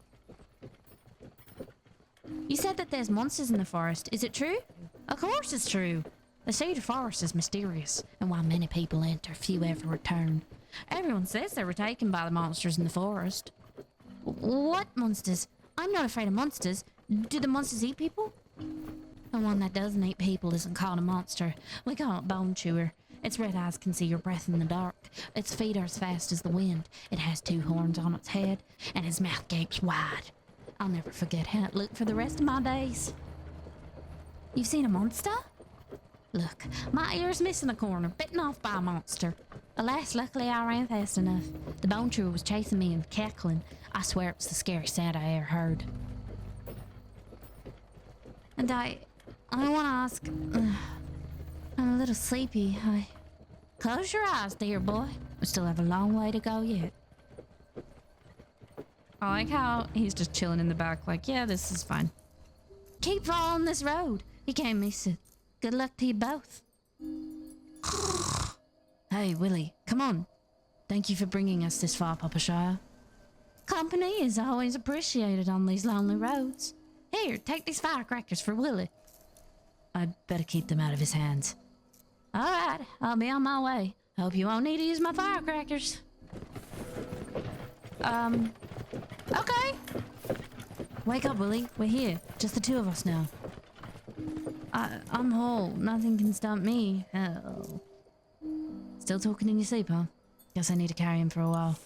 You said that there's monsters in the forest. Is it true? Of course it's true. The cedar forest is mysterious, and while many people enter, few ever return. Everyone says they were taken by the monsters in the forest. What monsters? I'm not afraid of monsters. Do the monsters eat people? The one that doesn't eat people isn't called a monster. We call it Bone Chewer. Its red eyes can see your breath in the dark. Its feet are as fast as the wind. It has 2 horns on its head, and its mouth gapes wide. I'll never forget how it looked for the rest of my days. You've seen a monster? Look, my ear's missing a corner, bitten off by a monster. Alas, luckily I ran fast enough. The Bone Chewer was chasing me and cackling. I swear it's the scariest sound I ever heard. And I want to ask... I'm a little sleepy. Close your eyes, dear boy. We still have a long way to go yet. I like how he's just chilling in the back like, yeah, this is fine. Keep following this road. You can't miss it. Good luck to you both. Hey, Willie, come on. Thank you for bringing us this far, Papa Shire. Company is always appreciated on these lonely roads. Here, take these firecrackers for Willie. I'd better keep them out of his hands. All right, I'll be on my way. Hope you won't need to use my firecrackers. Okay. Wake up, Willie. We're here. Just the 2 of us now. I'm whole. Nothing can stop me. Hell. Still talking in your sleep, huh? Guess I need to carry him for a while.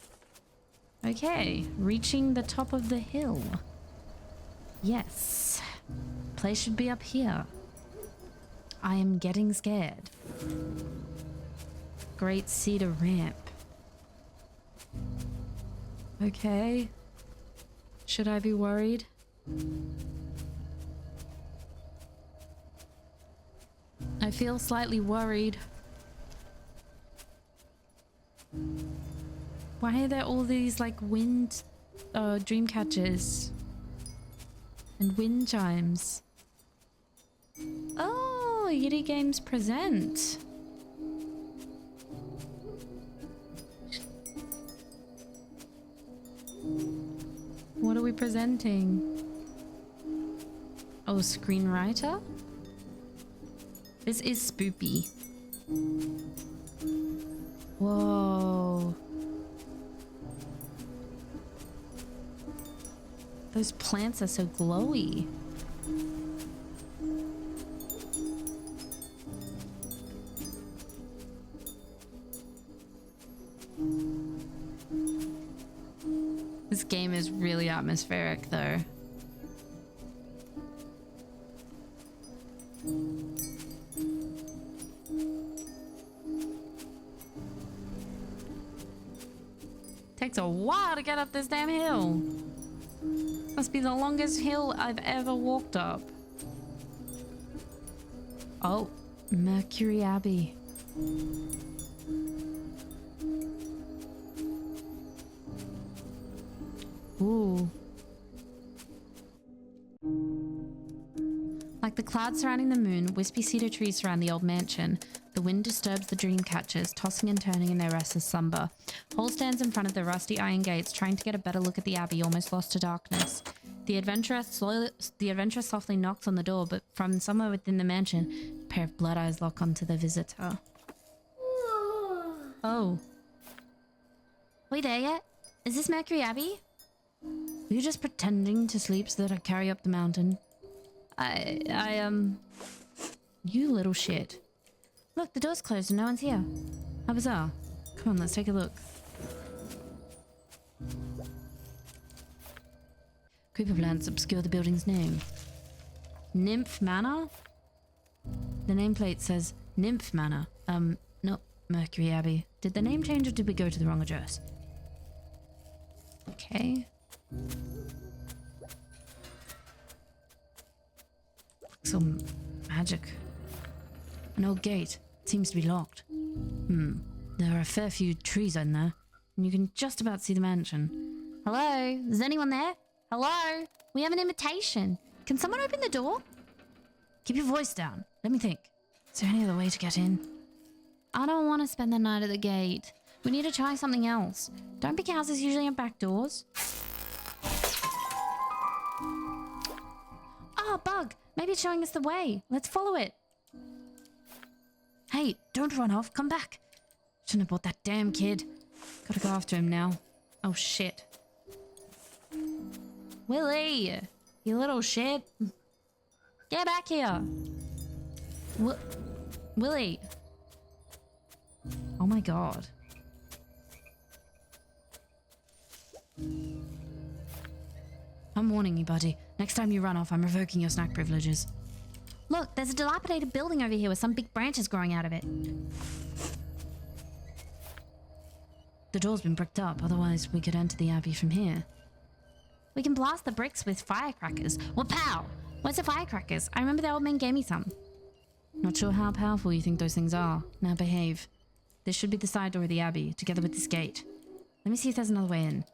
Okay, reaching the top of the hill. Yes. Place should be up here. I am getting scared. Great cedar ramp. Okay. Should I be worried? I feel slightly worried. Why are there all these like wind dream catchers and wind chimes? Oh, YiTi Games present. What are we presenting? Oh, screenwriter? This is spoopy. Whoa. Those plants are so glowy. This game is really atmospheric though. Takes a while to get up this damn hill. Must be the longest hill I've ever walked up. Oh, Mercury Abbey. Ooh. Like the clouds surrounding the moon, wispy cedar trees surround the old mansion. The wind disturbs the dream catchers, tossing and turning in their restless slumber. Hall stands in front of the rusty iron gates, trying to get a better look at the abbey, almost lost to darkness. The adventurer softly knocks on the door, but from somewhere within the mansion, a pair of blood eyes lock onto the visitor. Oh. We there yet? Is this Mercury Abbey? Were you just pretending to sleep so that I'd carry up the mountain? You little shit. Look, the door's closed and no one's here. How bizarre. Come on, let's take a look. Creeper plants obscure the building's name. Nymph Manor? The nameplate says Nymph Manor. Not Mercury Abbey. Did the name change or did we go to the wrong address? Okay. Some magic. An old gate. It seems to be locked. There are a fair few trees in there, and you can just about see the mansion. Hello? Is anyone there? Hello? We have an invitation. Can someone open the door? Keep your voice down. Let me think. Is there any other way to get in? I don't want to spend the night at the gate. We need to try something else. Don't big houses usually have back doors? Oh, bug. Maybe it's showing us the way. Let's follow it. Hey, don't run off. Come back. Shouldn't have brought that damn kid. Gotta go after him now. Oh, shit. Willie! You little shit. Get back here. Willie. Oh my god. I'm warning you, buddy. Next time you run off, I'm revoking your snack privileges. Look, there's a dilapidated building over here with some big branches growing out of it. The door's been bricked up, otherwise we could enter the abbey from here. We can blast the bricks with firecrackers. Well, pow! Where's the firecrackers? I remember the old man gave me some. Not sure how powerful you think those things are. Now behave. This should be the side door of the abbey, together with this gate. Let me see if there's another way in.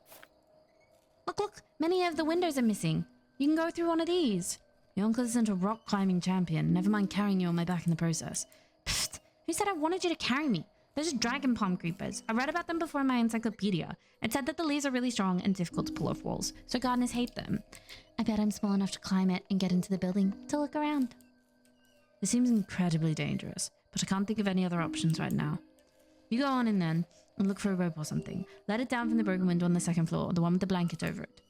Look! Many of the windows are missing. You can go through one of these. Your uncle isn't a rock climbing champion. Never mind carrying you on my back in the process. Pfft! Who said I wanted you to carry me? Those are dragon palm creepers. I read about them before in my encyclopedia. It said that the leaves are really strong and difficult to pull off walls, so gardeners hate them. I bet I'm small enough to climb it and get into the building to look around. This seems incredibly dangerous, but I can't think of any other options right now. You go on in then, and look for a rope or something. Let it down from the broken window on the second floor, the one with the blanket over it.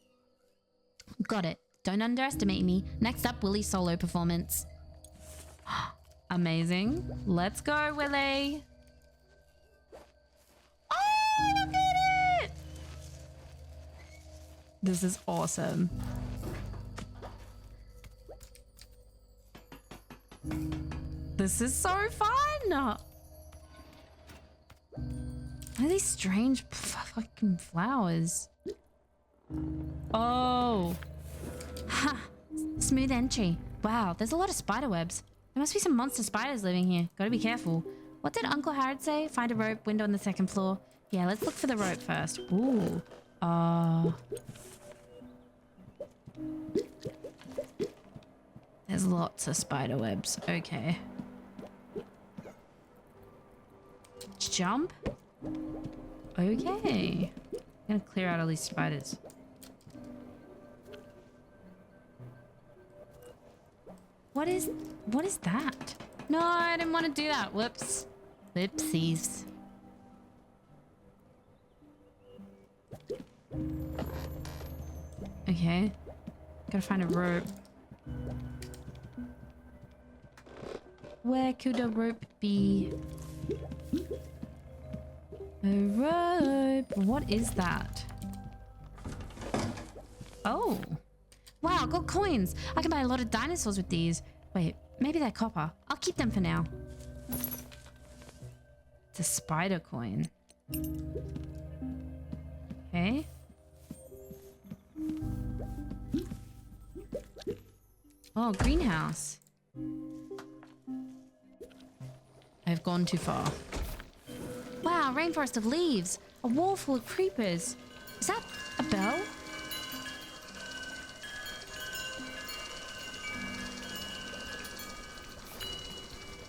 Got it. Don't underestimate me. Next up, Willie's solo performance. Amazing. Let's go, Willie. Oh, look at it! This is awesome. This is so fun! What are these strange fucking flowers? Oh. Ha! Smooth entry. Wow, there's a lot of spider webs. There must be some monster spiders living here. Gotta be careful. What did Uncle Harrod say? Find a rope, window on the second floor. Yeah, let's look for the rope first. Ooh. There's lots of spider webs. Okay. Jump? Okay. I'm gonna clear out all these spiders. What is that? No, I didn't want to do that. Whoops. Whoopsies. Okay. Gotta find a rope. Where could a rope be? A rope. What is that? Oh. Wow, got coins. I can buy a lot of dinosaurs with these. Wait, maybe they're copper. I'll keep them for now. It's a spider coin. Okay. Oh, greenhouse. I've gone too far. Wow, rainforest of leaves. A wall full of creepers. Is that a bell?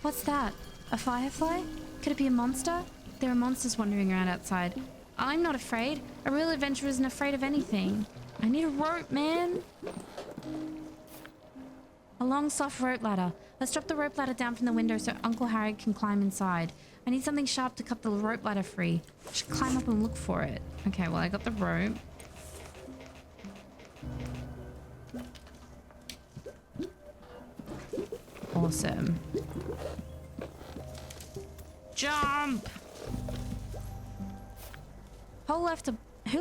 What's that? A firefly? Could it be a monster? There are monsters wandering around outside. I'm not afraid. A real adventurer isn't afraid of anything. I need a rope, man. A long, soft rope ladder. Let's drop the rope ladder down from the window so Uncle Harrod can climb inside. I need something sharp to cut the rope ladder free. I should climb up and look for it. Okay, well, I got the rope. Awesome. Jump! Who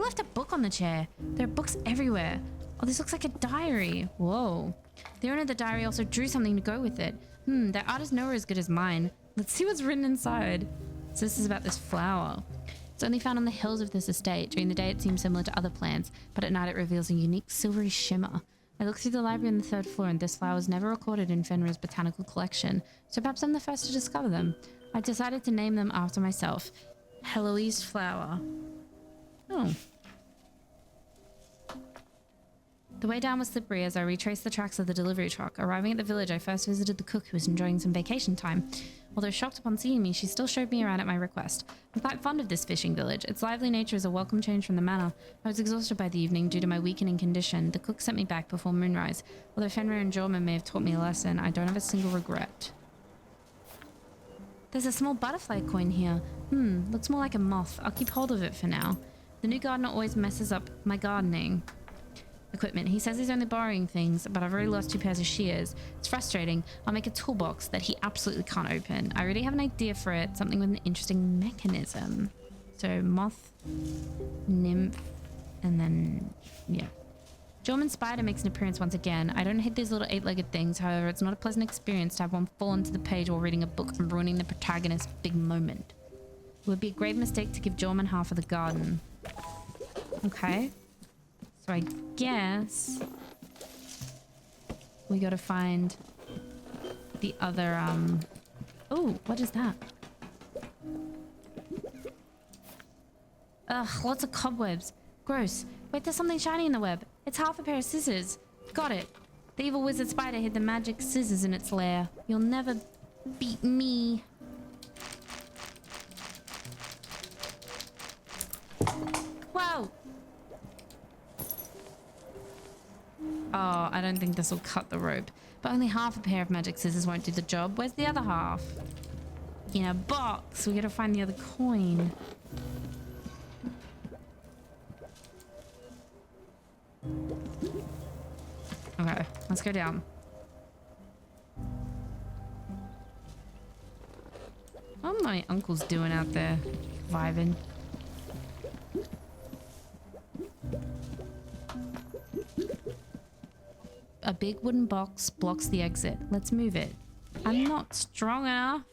left a book on the chair? There are books everywhere. Oh, this looks like a diary. Whoa. The owner of the diary also drew something to go with it. Their art is nowhere as good as mine. Let's see what's written inside. So this is about this flower. It's only found on the hills of this estate. During the day it seems similar to other plants, but at night it reveals a unique silvery shimmer. I looked through the library on the 3rd floor and this flower was never recorded in Fenrir's botanical collection, so perhaps I'm the first to discover them. I decided to name them after myself. Heloise flower. Oh. The way down was slippery as I retraced the tracks of the delivery truck. Arriving at the village, I first visited the cook who was enjoying some vacation time. Although shocked upon seeing me, she still showed me around at my request. I'm quite fond of this fishing village. Its lively nature is a welcome change from the manor. I was exhausted by the evening due to my weakening condition. The cook sent me back before moonrise. Although Fenrir and Jorman may have taught me a lesson, I don't have a single regret. There's a small butterfly coin here. Looks more like a moth. I'll keep hold of it for now. The new gardener always messes up my gardening equipment. He says he's only borrowing things, but I've already lost 2 pairs of shears. It's frustrating. I'll make a toolbox that he absolutely can't open. I already have an idea for it, something with an interesting mechanism. So moth, nymph, and then, yeah. Jorman spider makes an appearance once again. I don't hate these little 8-legged things, however, it's not a pleasant experience to have one fall onto the page while reading a book and ruining the protagonist's big moment. It would be a grave mistake to give Jorman half of the garden. Okay. So I guess we gotta find the other, oh, what is that? Ugh, lots of cobwebs. Gross. Wait, there's something shiny in the web. It's half a pair of scissors. Got it. The evil wizard spider hid the magic scissors in its lair. You'll never beat me. Whoa! Oh, I don't think this will cut the rope. But only half a pair of magic scissors won't do the job. Where's the other half? In a box. We gotta find the other coin. Okay, let's go down. What are my uncles doing out there? Vibing. A big wooden box blocks the exit. Let's move it. I'm not strong enough.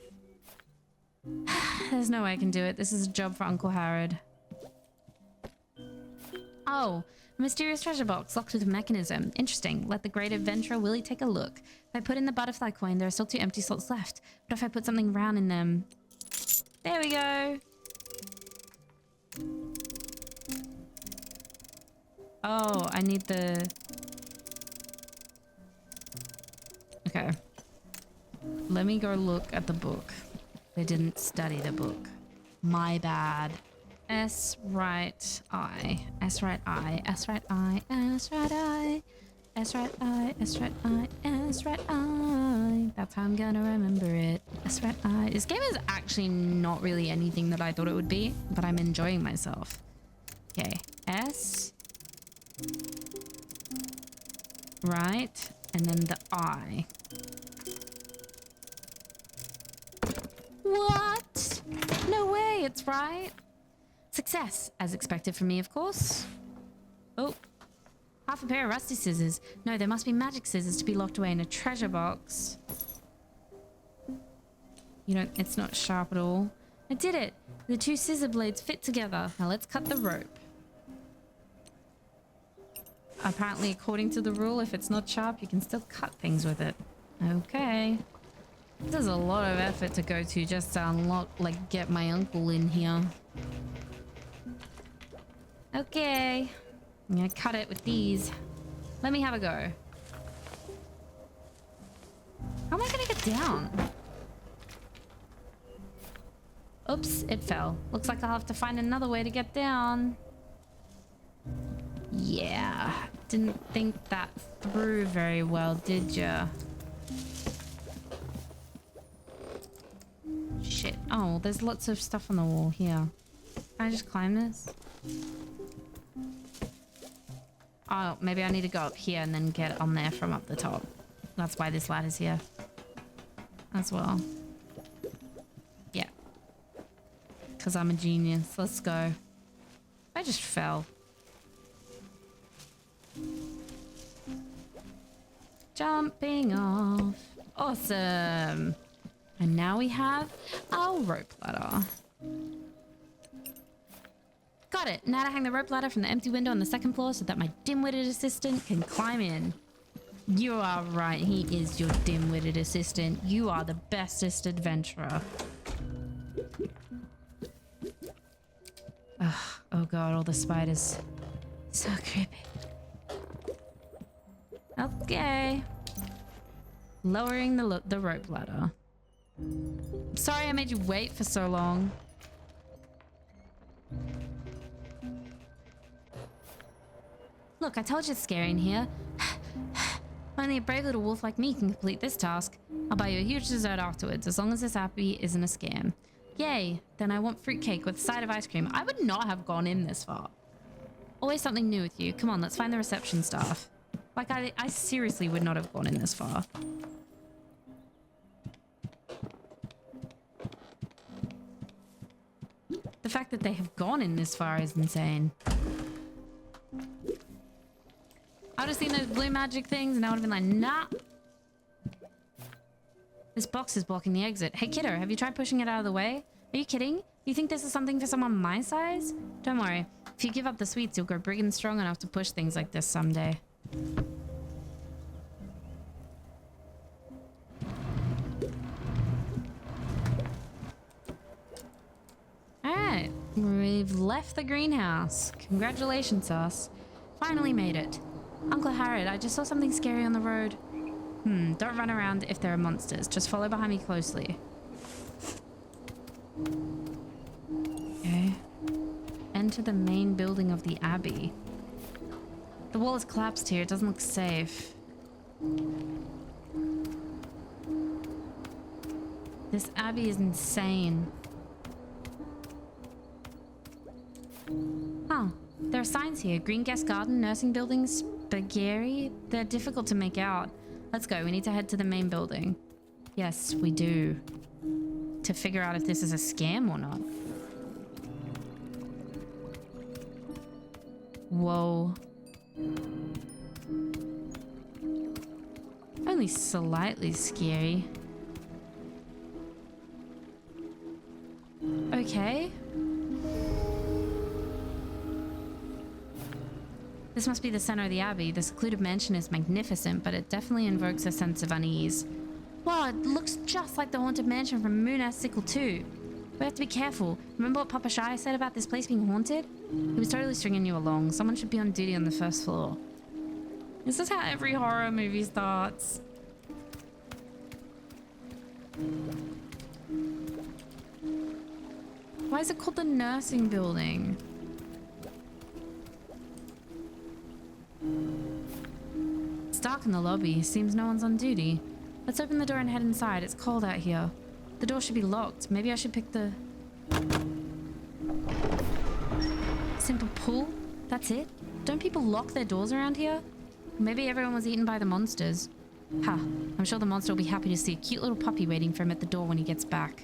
There's no way I can do it. This is a job for Uncle Harrod. Oh, a mysterious treasure box locked with a mechanism. Interesting. Let the great adventurer Willie take a look. If I put in the butterfly coin, there are still 2 empty slots left. But if I put something round in them... There we go. Oh, I need the... Okay. Let me go look at the book. They didn't study the book. My bad. S right I. S right I. S right I. S right I. S right I. S right I. S right I. That's how I'm gonna remember it. S right I. This game is actually not really anything that I thought it would be, but I'm enjoying myself. Okay. S. Right. And then the I. What? No way, it's right. Success, as expected from me, of course. Oh, half a pair of rusty scissors. No, there must be magic scissors to be locked away in a treasure box. You don't, it's not sharp at all. I did it. The 2 scissor blades fit together. Now let's cut the rope. apparently according to the rule, if it's not sharp, you can still cut things with it. Okay. This is a lot of effort to go to just to unlock, like, get my uncle in here. Okay. I'm gonna cut it with these. Let me have a go. How am I gonna get down? Oops, it fell. Looks like I'll have to find another way to get down. Yeah, didn't think that through very well, did ya? Shit. Oh, there's lots of stuff on the wall here. Can I just climb this? Oh, maybe I need to go up here and then get on there from up the top. That's why this ladder's here. As well. Yeah. Because I'm a genius. Let's go. I just fell. Jumping off. Awesome. And now we have our rope ladder. Got it. Now to hang the rope ladder from the empty window on the second floor so that my dim-witted assistant can climb in. You are right. He is your dim-witted assistant. You are the bestest adventurer. Ugh, oh god, all the spiders. So creepy. Okay. Lowering the rope ladder. Sorry I made you wait for so long. Look, I told you it's scary in here. Only a brave little wolf like me can complete this task. I'll buy you a huge dessert afterwards, as long as this appy isn't a scam. Yay! Then I want fruitcake with a side of ice cream. I would not have gone in this far. Always something new with you. Come on, let's find the reception staff. Like, I seriously would not have gone in this far. The fact that they have gone in this far is insane. I would have seen those blue magic things and I would have been like, nah. This box is blocking the exit. Hey, kiddo, have you tried pushing it out of the way? Are you kidding? You think this is something for someone my size? Don't worry. If you give up the sweets, you'll grow big and strong enough to push things like this someday. Alright, we've left the greenhouse. Congratulations, us. Finally made it. Uncle Harrod, I just saw something scary on the road. Don't run around if there are monsters. Just follow behind me closely. Okay. Enter the main building of the Abbey. The wall has collapsed here. It doesn't look safe. This Abbey is insane. Huh. There are signs here. Green Guest Garden, nursing buildings, Spaghetti. They're difficult to make out. Let's go. We need to head to the main building. Yes, we do. To figure out if this is a scam or not. Whoa. Only slightly scary. Okay. This must be the center of the Abbey. The secluded mansion is magnificent, but it definitely invokes a sense of unease. Wow, it looks just like the haunted mansion from Moon Sickle 2. We have to be careful. Remember what Papa Shy said about this place being haunted? He was totally stringing you along. Someone should be on duty on the first floor. This is how every horror movie starts. Why is it called the nursing building? It's dark in the lobby. Seems no one's on duty. Let's open the door and head inside. It's cold out here. The door should be locked. Maybe I should pick the... Simple pull? That's it? Don't people lock their doors around here? Maybe everyone was eaten by the monsters. Ha, I'm sure the monster will be happy to see a cute little puppy waiting for him at the door when he gets back.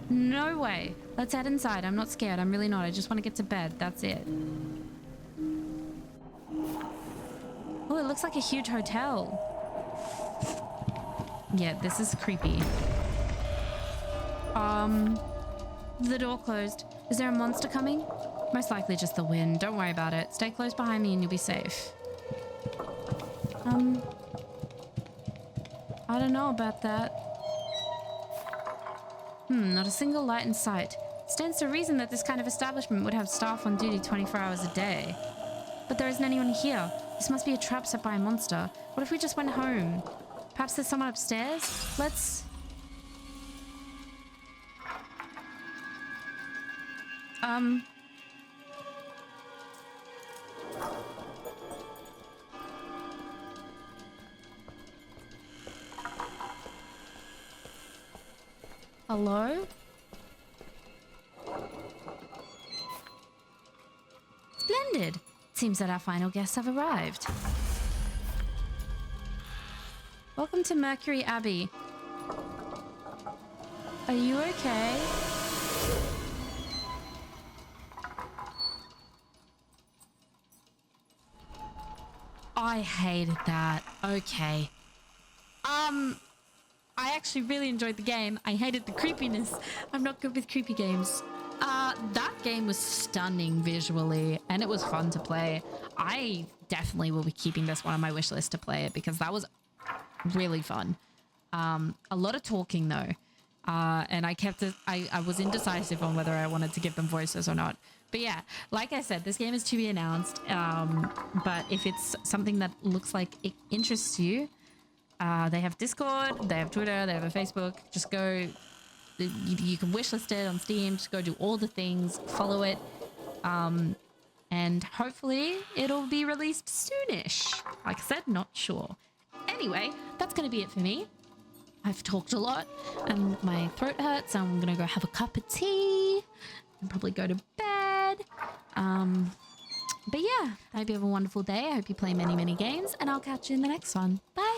No way. Let's head inside. I'm not scared. I'm really not. I just want to get to bed. That's it. Oh, it looks like a huge hotel. Yeah, this is creepy. The door closed. Is there a monster coming? Most likely just the wind. Don't worry about it. Stay close behind me and you'll be safe. I don't know about that. Not a single light in sight. Stands to reason that this kind of establishment would have staff on duty 24 hours a day. But there isn't anyone here. This must be a trap set by a monster. What if we just went home? Perhaps there's someone upstairs? Let's... Hello? Splendid! Seems that our final guests have arrived. Welcome to Mercury Abbey. Are you okay? I hated that. Okay. I actually really enjoyed the game. I hated the creepiness. I'm not good with creepy games. That game was stunning visually, and it was fun to play. I definitely will be keeping this one on my wish list to play it because that was really fun. A lot of talking though. And I kept it, I was indecisive on whether I wanted to give them voices or not. But yeah, like I said, this game is to be announced. But if it's something that looks like it interests you, they have Discord, they have Twitter, they have a Facebook. Just go, you can wishlist it on Steam. Just go do all the things, follow it. And hopefully it'll be released soonish. Like I said, not sure. Anyway, that's going to be it for me. I've talked a lot and my throat hurts. So I'm going to go have a cup of tea and probably go to bed. But yeah, I hope you have a wonderful day. I hope you play many, many games and I'll catch you in the next one. Bye.